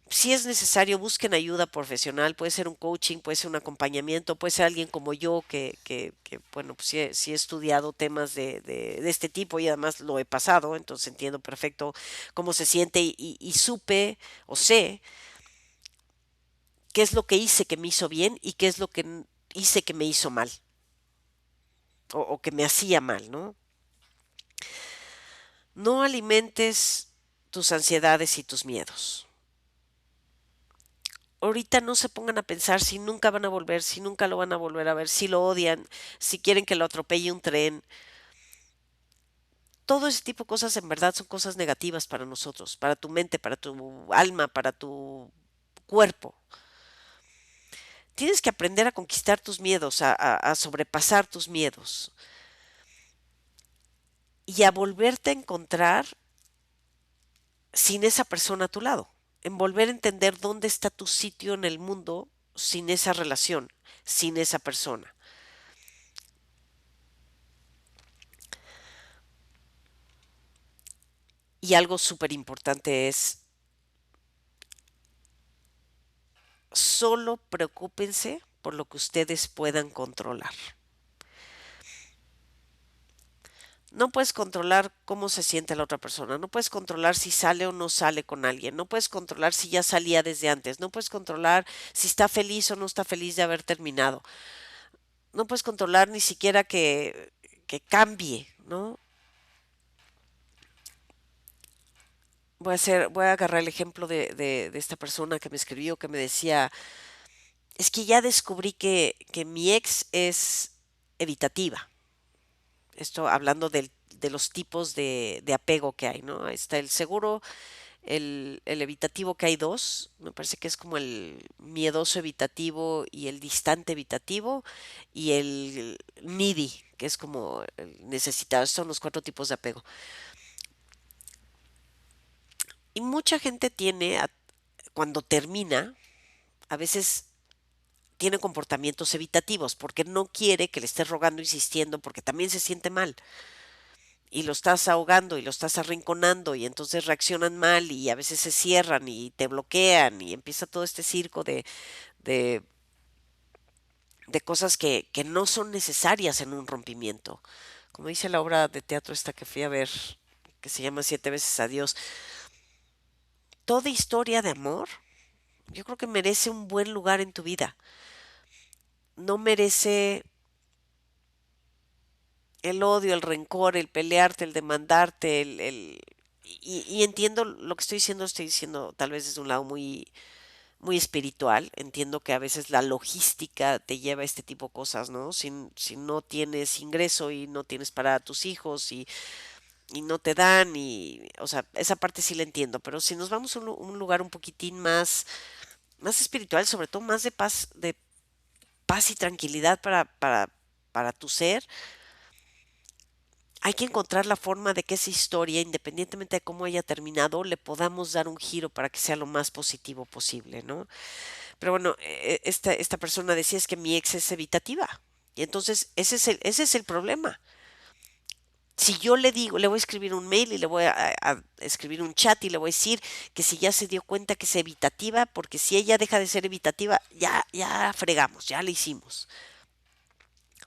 Speaker 1: Si es necesario, busquen ayuda profesional, puede ser un coaching, puede ser un acompañamiento, puede ser alguien como yo bueno, pues sí he estudiado temas de este tipo y además lo he pasado, entonces entiendo perfecto cómo se siente y supe o sé qué es lo que hice que me hizo bien y qué es lo que hice que me hizo mal o que me hacía mal, ¿no? No alimentes tus ansiedades y tus miedos. Ahorita no se pongan a pensar si nunca van a volver, si nunca lo van a volver a ver, si lo odian, si quieren que lo atropelle un tren. Todo ese tipo de cosas en verdad son cosas negativas para nosotros, para tu mente, para tu alma, para tu cuerpo. Tienes que aprender a conquistar tus miedos, a sobrepasar tus miedos y a volverte a encontrar sin esa persona a tu lado. En volver a entender dónde está tu sitio en el mundo sin esa relación, sin esa persona. Y algo súper importante es, solo preocúpense por lo que ustedes puedan controlar. No puedes controlar cómo se siente la otra persona, no puedes controlar si sale o no sale con alguien, no puedes controlar si ya salía desde antes, no puedes controlar si está feliz o no está feliz de haber terminado, no puedes controlar ni siquiera que cambie, ¿no? Voy a agarrar el ejemplo de esta persona que me escribió, que me decía, es que ya descubrí que mi ex es evitativa. Esto hablando de los tipos de apego que hay, ¿no? Está el seguro, el evitativo, que hay dos, me parece que es como el miedoso evitativo y el distante evitativo, y el needy, que es como el necesitado. Estos son los cuatro tipos de apego. Y mucha gente tiene, cuando termina, a veces tiene comportamientos evitativos porque no quiere que le estés rogando, insistiendo, porque también se siente mal. Y lo estás ahogando y lo estás arrinconando y entonces reaccionan mal y a veces se cierran y te bloquean y empieza todo este circo de, de cosas que no son necesarias en un rompimiento. Como dice la obra de teatro esta que fui a ver, que se llama Siete veces adiós, toda historia de amor yo creo que merece un buen lugar en tu vida. No merece el odio, el rencor, el pelearte, el demandarte, y entiendo lo que estoy diciendo tal vez desde un lado muy espiritual. Entiendo que a veces la logística te lleva a este tipo de cosas, ¿no? Si no tienes ingreso y no tienes para tus hijos y no te dan, o sea, esa parte sí la entiendo, pero si nos vamos a un lugar un poquitín más espiritual, sobre todo más de paz y tranquilidad para tu ser, hay que encontrar la forma de que esa historia, independientemente de cómo haya terminado, le podamos dar un giro para que sea lo más positivo posible, ¿no? Pero bueno, esta persona decía es que mi ex es evitativa. Y entonces ese es el problema. Si yo le digo, le voy a escribir un mail y le voy a escribir un chat y le voy a decir que si ya se dio cuenta que es evitativa, porque si ella deja de ser evitativa, ya fregamos, ya le hicimos.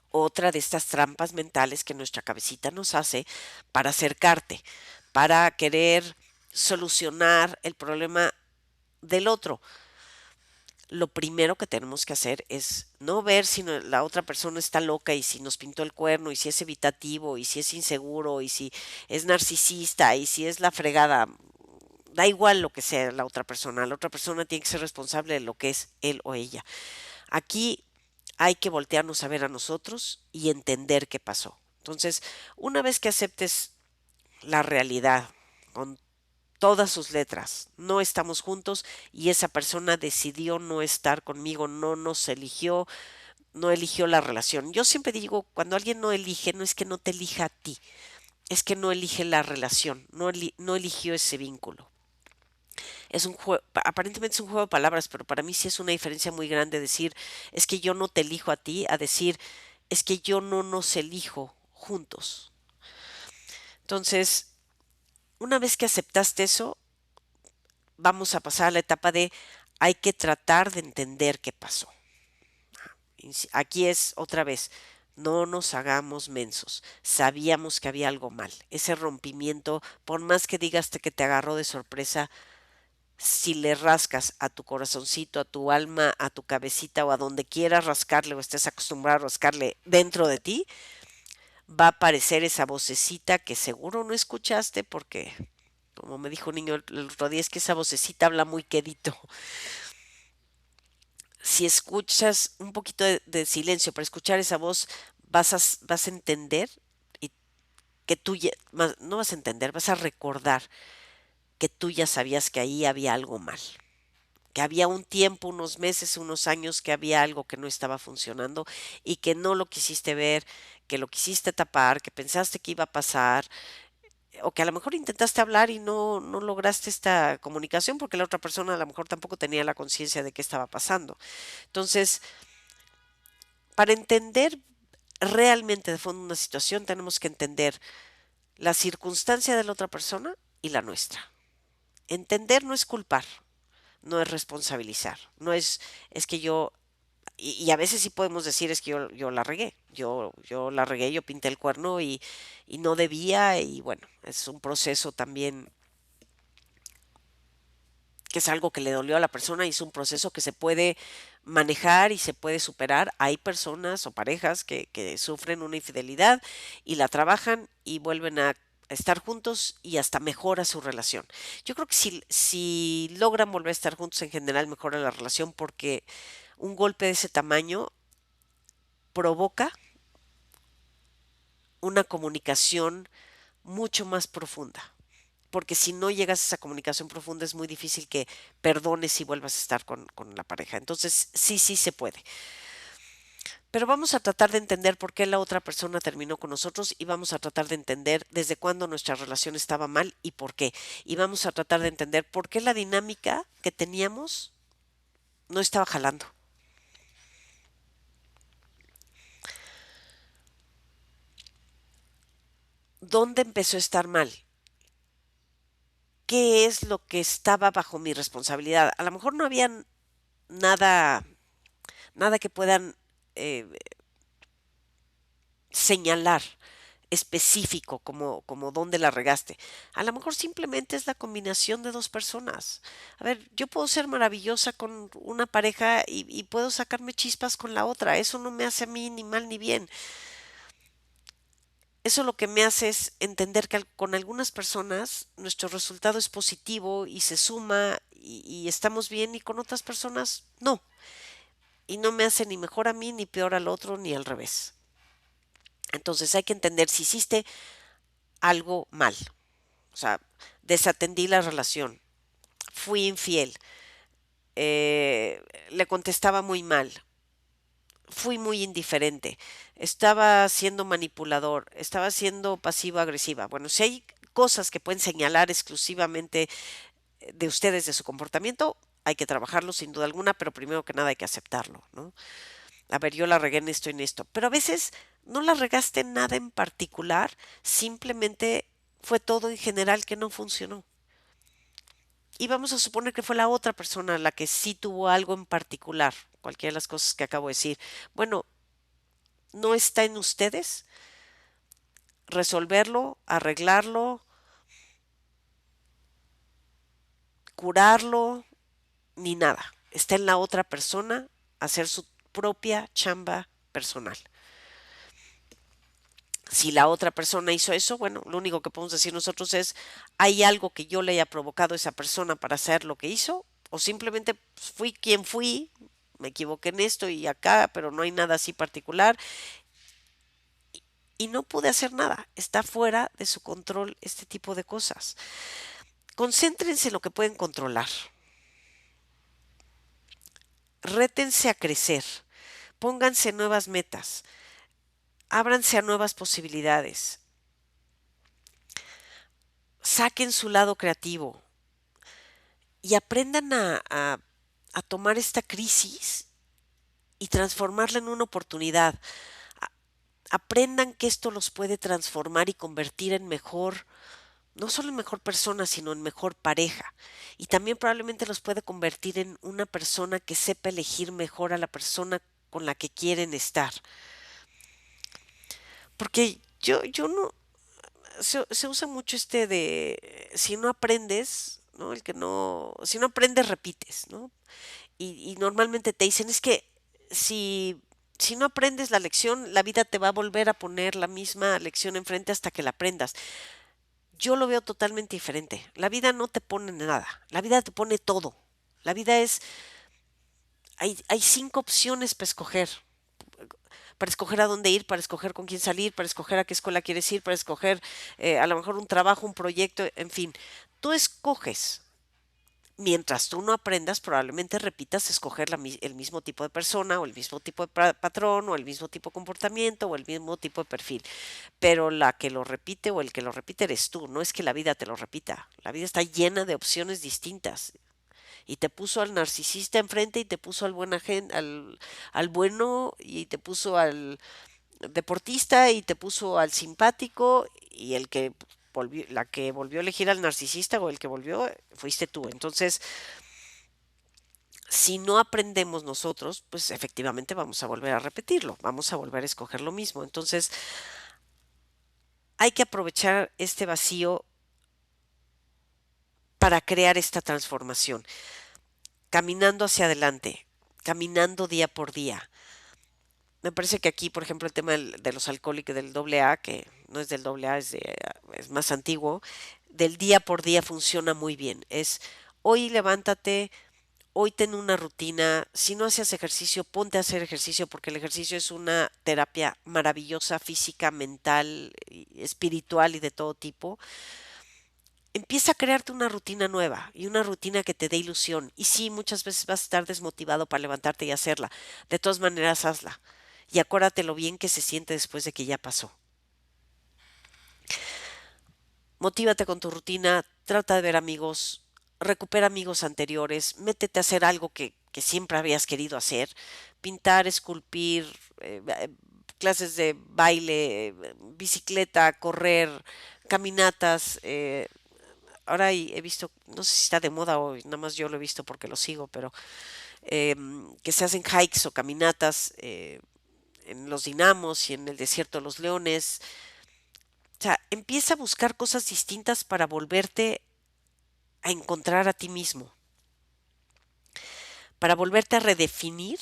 Speaker 1: Otra de estas trampas mentales que nuestra cabecita nos hace para acercarte, para querer solucionar el problema del otro. Lo primero que tenemos que hacer es no ver si la otra persona está loca y si nos pintó el cuerno y si es evitativo y si es inseguro y si es narcisista y si es la fregada. Da igual lo que sea la otra persona tiene que ser responsable de lo que es él o ella. Aquí hay que voltearnos a ver a nosotros y entender qué pasó. Entonces, una vez que aceptes la realidad con todas sus letras. No estamos juntos y esa persona decidió no estar conmigo, no nos eligió, no eligió la relación. Yo siempre digo, cuando alguien no elige, no es que no te elija a ti, es que no elige la relación, no eligió ese vínculo. Es un juego, aparentemente es un juego de palabras, pero para mí sí es una diferencia muy grande decir, es que yo no te elijo a ti, a decir, es que yo no nos elijo juntos. Entonces, una vez que aceptaste eso, vamos a pasar a la etapa de hay que tratar de entender qué pasó. Aquí es otra vez, no nos hagamos mensos. Sabíamos que había algo mal. Ese rompimiento, por más que digas que te agarró de sorpresa, si le rascas a tu corazoncito, a tu alma, a tu cabecita o a donde quieras rascarle o estés acostumbrado a rascarle dentro de ti, va a aparecer esa vocecita que seguro no escuchaste porque, como me dijo un niño el otro día, es que esa vocecita habla muy quedito. Si escuchas un poquito de silencio para escuchar esa voz, vas a entender y que tú no vas a entender, vas a recordar que tú ya sabías que ahí había algo mal, que había un tiempo, unos meses, unos años que había algo que no estaba funcionando y que no lo quisiste ver, que lo quisiste tapar, que pensaste que iba a pasar o que a lo mejor intentaste hablar y no lograste esta comunicación porque la otra persona a lo mejor tampoco tenía la conciencia de qué estaba pasando. Entonces, para entender realmente de fondo una situación, tenemos que entender la circunstancia de la otra persona y la nuestra. Entender no es culpar, no es responsabilizar, no es que y a veces sí podemos decir es que yo la regué, yo la regué, yo pinté el cuerno y no debía y bueno, es un proceso también que es algo que le dolió a la persona y es un proceso que se puede manejar y se puede superar. Hay personas o parejas que sufren una infidelidad y la trabajan y vuelven a estar juntos y hasta mejora su relación. Yo creo que si logran volver a estar juntos en general mejora la relación porque un golpe de ese tamaño provoca una comunicación mucho más profunda. Porque si no llegas a esa comunicación profunda es muy difícil que perdones y vuelvas a estar con la pareja. Entonces, sí, sí se puede. Pero vamos a tratar de entender por qué la otra persona terminó con nosotros y vamos a tratar de entender desde cuándo nuestra relación estaba mal y por qué. Y vamos a tratar de entender por qué la dinámica que teníamos no estaba jalando. ¿Dónde empezó a estar mal? ¿Qué es lo que estaba bajo mi responsabilidad? A lo mejor no había nada, nada que puedan eh, señalar específico como dónde la regaste. A lo mejor simplemente es la combinación de dos personas. A ver, yo puedo ser maravillosa con una pareja y puedo sacarme chispas con la otra. Eso no me hace a mí ni mal ni bien. Eso lo que me hace es entender que con algunas personas nuestro resultado es positivo y se suma y estamos bien y con otras personas no. Y no me hace ni mejor a mí, ni peor al otro, ni al revés. Entonces hay que entender si hiciste algo mal. O sea, desatendí la relación, fui infiel, le contestaba muy mal, fui muy indiferente, estaba siendo manipulador, estaba siendo pasivo-agresiva. Bueno, si hay cosas que pueden señalar exclusivamente de ustedes, de su comportamiento, hay que trabajarlo sin duda alguna, pero primero que nada hay que aceptarlo, ¿no? A ver, yo la regué en esto, pero a veces no la regaste en nada en particular, simplemente fue todo en general que no funcionó. Y vamos a suponer que fue la otra persona la que sí tuvo algo en particular, cualquiera de las cosas que acabo de decir. Bueno, no está en ustedes resolverlo, arreglarlo, curarlo, ni nada. Está en la otra persona hacer su propia chamba personal. Si la otra persona hizo eso, bueno, lo único que podemos decir nosotros es, ¿hay algo que yo le haya provocado a esa persona para hacer lo que hizo? O simplemente pues, fui quien fui, me equivoqué en esto y acá, pero no hay nada así particular y no pude hacer nada. Está fuera de su control este tipo de cosas. Concéntrense en lo que pueden controlar. Rétense a crecer. Pónganse nuevas metas. Ábranse a nuevas posibilidades. Saquen su lado creativo y aprendan a tomar esta crisis y transformarla en una oportunidad. Aprendan que esto los puede transformar y convertir en mejor, no solo en mejor persona, sino en mejor pareja. Y también probablemente los puede convertir en una persona que sepa elegir mejor a la persona con la que quieren estar. Porque yo no, se usa mucho si no aprendes, ¿no? Si no aprendes, repites, ¿no? Y normalmente te dicen, es que si, si no aprendes la lección, la vida te va a volver a poner la misma lección enfrente hasta que la aprendas. Yo lo veo totalmente diferente. La vida no te pone nada, la vida te pone todo. La vida es, hay 5 opciones para escoger a dónde ir, para escoger con quién salir, para escoger a qué escuela quieres ir, para escoger a lo mejor un trabajo, un proyecto, en fin. Tú escoges. Mientras tú no aprendas, probablemente repitas escoger el mismo tipo de persona o el mismo tipo de patrón o el mismo tipo de comportamiento o el mismo tipo de perfil. Pero la que lo repite o el que lo repite eres tú, no es que la vida te lo repita. La vida está llena de opciones distintas y te puso al narcisista enfrente y te puso al bueno y te puso al deportista y te puso al simpático y la que volvió a elegir al narcisista o el que volvió fuiste tú. Entonces, si no aprendemos nosotros, pues efectivamente vamos a volver a repetirlo, vamos a volver a escoger lo mismo. Entonces, hay que aprovechar este vacío para crear esta transformación, caminando hacia adelante, caminando día por día. Me parece que aquí, por ejemplo, el tema de los alcohólicos del doble A, que no es del doble A, es más antiguo, del día por día funciona muy bien. Es hoy levántate, hoy ten una rutina. Si no hacías ejercicio, ponte a hacer ejercicio porque el ejercicio es una terapia maravillosa, física, mental, espiritual y de todo tipo. Empieza a crearte una rutina nueva y una rutina que te dé ilusión. Y sí, muchas veces vas a estar desmotivado para levantarte y hacerla. De todas maneras, hazla. Y acuérdate lo bien que se siente después de que ya pasó. Motívate con tu rutina, trata de ver amigos, recupera amigos anteriores, métete a hacer algo que siempre habías querido hacer, pintar, esculpir, clases de baile, bicicleta, correr, caminatas. Ahora he visto, no sé si está de moda o nada más yo lo he visto porque lo sigo, pero que se hacen hikes o caminatas en los dinamos y en el desierto de los leones. O sea, empieza a buscar cosas distintas para volverte a encontrar a ti mismo, para volverte a redefinir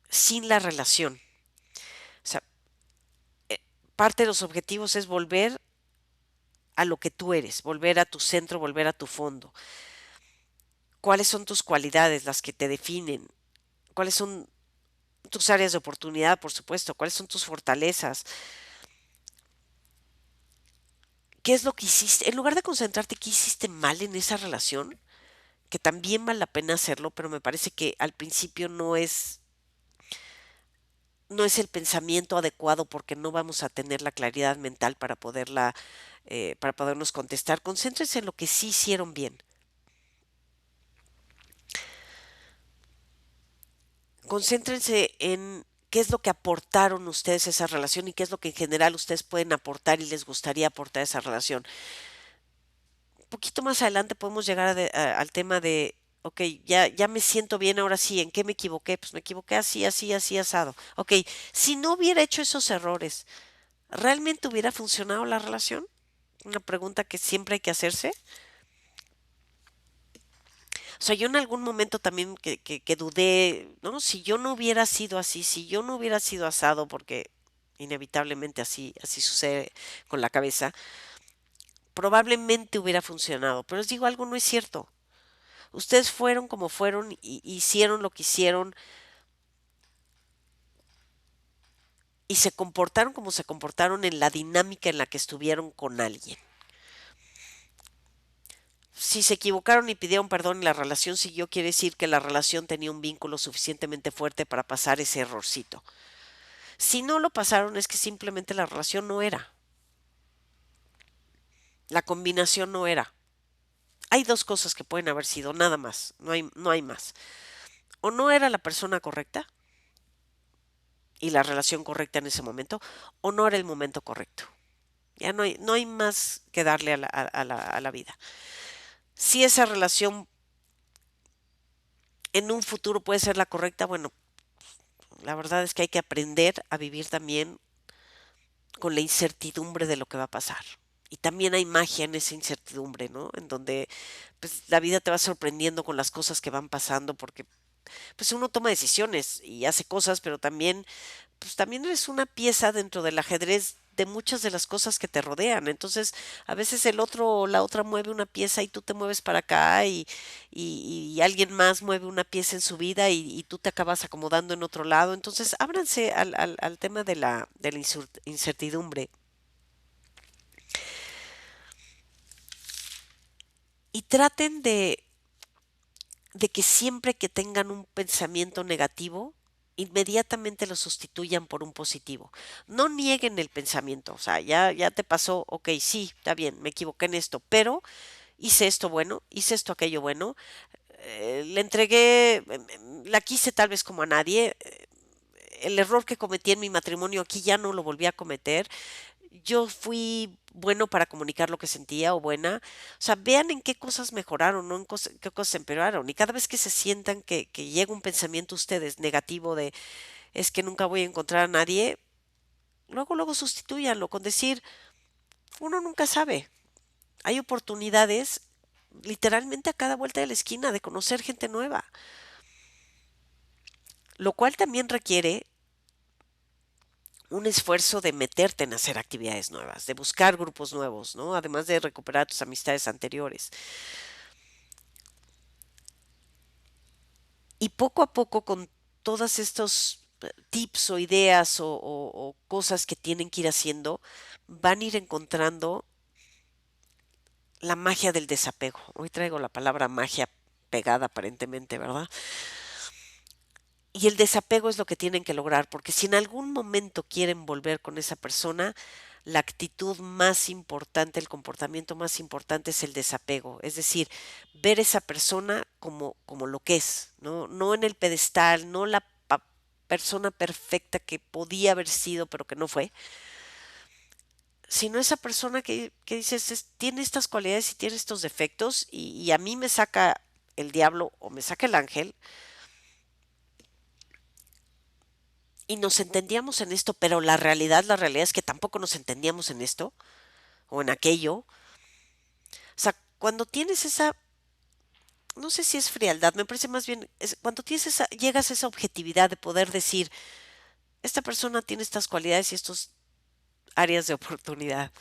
Speaker 1: sin la relación. O sea, parte de los objetivos es volver a lo que tú eres, volver a tu centro, volver a tu fondo. ¿Cuáles son tus cualidades, las que te definen? ¿Cuáles son tus áreas de oportunidad, por supuesto? ¿Cuáles son tus fortalezas? ¿Qué es lo que hiciste? En lugar de concentrarte qué hiciste mal en esa relación, que también vale la pena hacerlo, pero me parece que al principio no es el pensamiento adecuado porque no vamos a tener la claridad mental para podernos contestar. Concéntrense en lo que sí hicieron bien. Concéntrense en qué es lo que aportaron ustedes a esa relación y qué es lo que en general ustedes pueden aportar y les gustaría aportar a esa relación. Un poquito más adelante podemos llegar al tema de, ok, ya me siento bien, ahora sí, ¿en qué me equivoqué? Pues me equivoqué así, así, así, asado. Ok, si no hubiera hecho esos errores, ¿realmente hubiera funcionado la relación? Una pregunta que siempre hay que hacerse. O sea, yo en algún momento también que dudé, ¿no? Si yo no hubiera sido así, si yo no hubiera sido asado, porque inevitablemente así sucede con la cabeza, probablemente hubiera funcionado. Pero les digo, algo no es cierto. Ustedes fueron como fueron y hicieron lo que hicieron y se comportaron como se comportaron en la dinámica en la que estuvieron con alguien. si se equivocaron y pidieron perdón y la relación siguió, quiere decir que la relación tenía un vínculo suficientemente fuerte para pasar ese errorcito. Si no lo pasaron, es que simplemente la relación no era, la combinación no era. Hay dos cosas que pueden haber sido, nada más, no hay más. O no era la persona correcta y la relación correcta en ese momento, o no era el momento correcto. Ya no hay más que darle a la vida. Si esa relación en un futuro puede ser la correcta, bueno, la verdad es que hay que aprender a vivir también con la incertidumbre de lo que va a pasar. Y también hay magia en esa incertidumbre, ¿no? En donde pues, la vida te va sorprendiendo con las cosas que van pasando, porque pues uno toma decisiones y hace cosas, pero también pues también eres una pieza dentro del ajedrez de muchas de las cosas que te rodean. Entonces, a veces el otro o la otra mueve una pieza y tú te mueves para acá y alguien más mueve una pieza en su vida y tú te acabas acomodando en otro lado. Entonces, ábranse al tema de la incertidumbre y traten de que siempre que tengan un pensamiento negativo, inmediatamente lo sustituyan por un positivo. No nieguen el pensamiento, o sea, ya te pasó, ok, sí, está bien, me equivoqué en esto, pero hice esto bueno, hice esto aquello bueno, le entregué, la quise tal vez como a nadie, el error que cometí en mi matrimonio aquí ya no lo volví a cometer, yo fui bueno para comunicar lo que sentía o buena. O sea, vean en qué cosas mejoraron, no en qué cosas empeoraron. Y cada vez que se sientan que llega un pensamiento a ustedes negativo de es que nunca voy a encontrar a nadie, luego sustituyanlo con decir, uno nunca sabe. Hay oportunidades literalmente a cada vuelta de la esquina de conocer gente nueva, lo cual también requiere un esfuerzo de meterte en hacer actividades nuevas, de buscar grupos nuevos, ¿no? Además de recuperar tus amistades anteriores. Y poco a poco con todos estos tips o ideas o cosas que tienen que ir haciendo, van a ir encontrando la magia del desapego. Hoy traigo la palabra magia pegada aparentemente, ¿verdad? Y el desapego es lo que tienen que lograr, porque si en algún momento quieren volver con esa persona, la actitud más importante, el comportamiento más importante es el desapego, es decir, ver esa persona como lo que es, no en el pedestal, no la persona perfecta que podía haber sido pero que no fue, sino esa persona que dices, tiene estas cualidades y tiene estos defectos y a mí me saca el diablo o me saca el ángel y nos entendíamos en esto, pero la realidad es que tampoco nos entendíamos en esto o en aquello. O sea, cuando tienes esa, no sé si es frialdad, me parece más bien, cuando tienes llegas a esa objetividad de poder decir, esta persona tiene estas cualidades y estos áreas de oportunidad.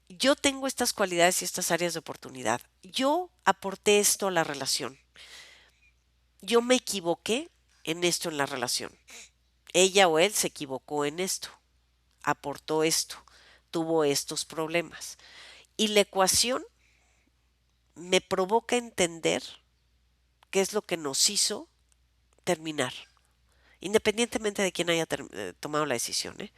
Speaker 1: Yo tengo estas cualidades y estas áreas de oportunidad. Yo aporté esto a la relación. Yo me equivoqué en esto en la relación. Ella o él se equivocó en esto, aportó esto, tuvo estos problemas. Y la ecuación me provoca entender qué es lo que nos hizo terminar, independientemente de quién haya tomado la decisión. ¿Eh?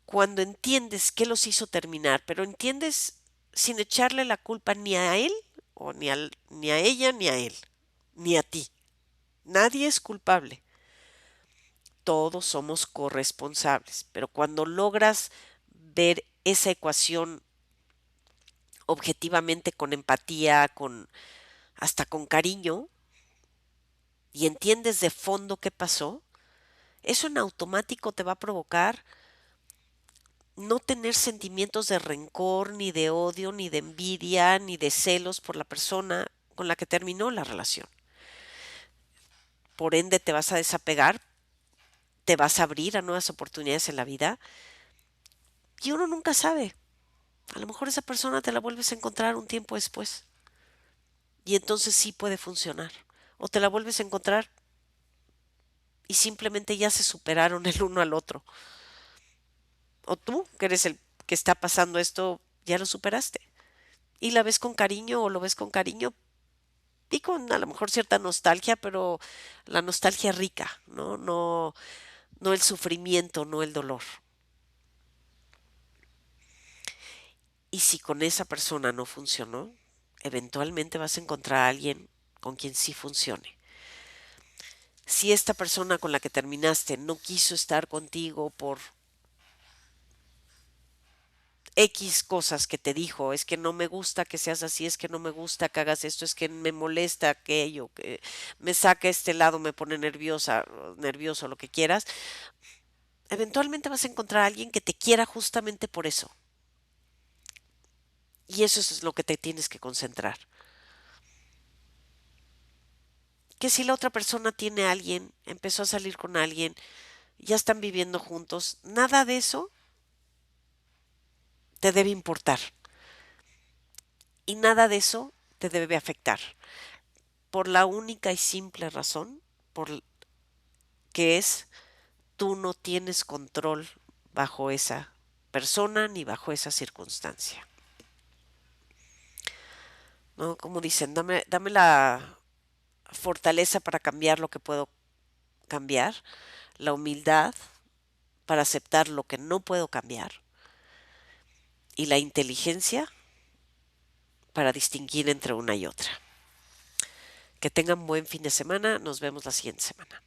Speaker 1: Cuando entiendes qué los hizo terminar, pero entiendes sin echarle la culpa ni a él, o ni a ella, ni a él, ni a ti. Nadie es culpable. Todos somos corresponsables. Pero cuando logras ver esa ecuación objetivamente con empatía, hasta con cariño, y entiendes de fondo qué pasó, eso en automático te va a provocar no tener sentimientos de rencor, ni de odio, ni de envidia, ni de celos por la persona con la que terminó la relación. Por ende, te vas a desapegar, te vas a abrir a nuevas oportunidades en la vida y uno nunca sabe. A lo mejor esa persona te la vuelves a encontrar un tiempo después y entonces sí puede funcionar. O te la vuelves a encontrar y simplemente ya se superaron el uno al otro. O tú, que eres el que está pasando esto, ya lo superaste. y la ves con cariño o lo ves con cariño y con a lo mejor cierta nostalgia, pero la nostalgia rica, ¿no? No, no el sufrimiento, no el dolor. Y si con esa persona no funcionó, eventualmente vas a encontrar a alguien con quien sí funcione. Si esta persona con la que terminaste no quiso estar contigo por X cosas que te dijo, es que no me gusta que seas así, es que no me gusta que hagas esto, es que me molesta aquello, que me saca este lado, me pone nerviosa, nervioso, lo que quieras, eventualmente vas a encontrar a alguien que te quiera justamente por eso. Y eso es lo que te tienes que concentrar. Que si la otra persona tiene a alguien, empezó a salir con alguien, ya están viviendo juntos, nada de eso te debe importar y nada de eso te debe afectar. Por la única y simple razón por que es tú no tienes control bajo esa persona ni bajo esa circunstancia. ¿No? Como dicen, dame la fortaleza para cambiar lo que puedo cambiar, la humildad para aceptar lo que no puedo cambiar y la inteligencia para distinguir entre una y otra. Que tengan buen fin de semana. Nos vemos la siguiente semana.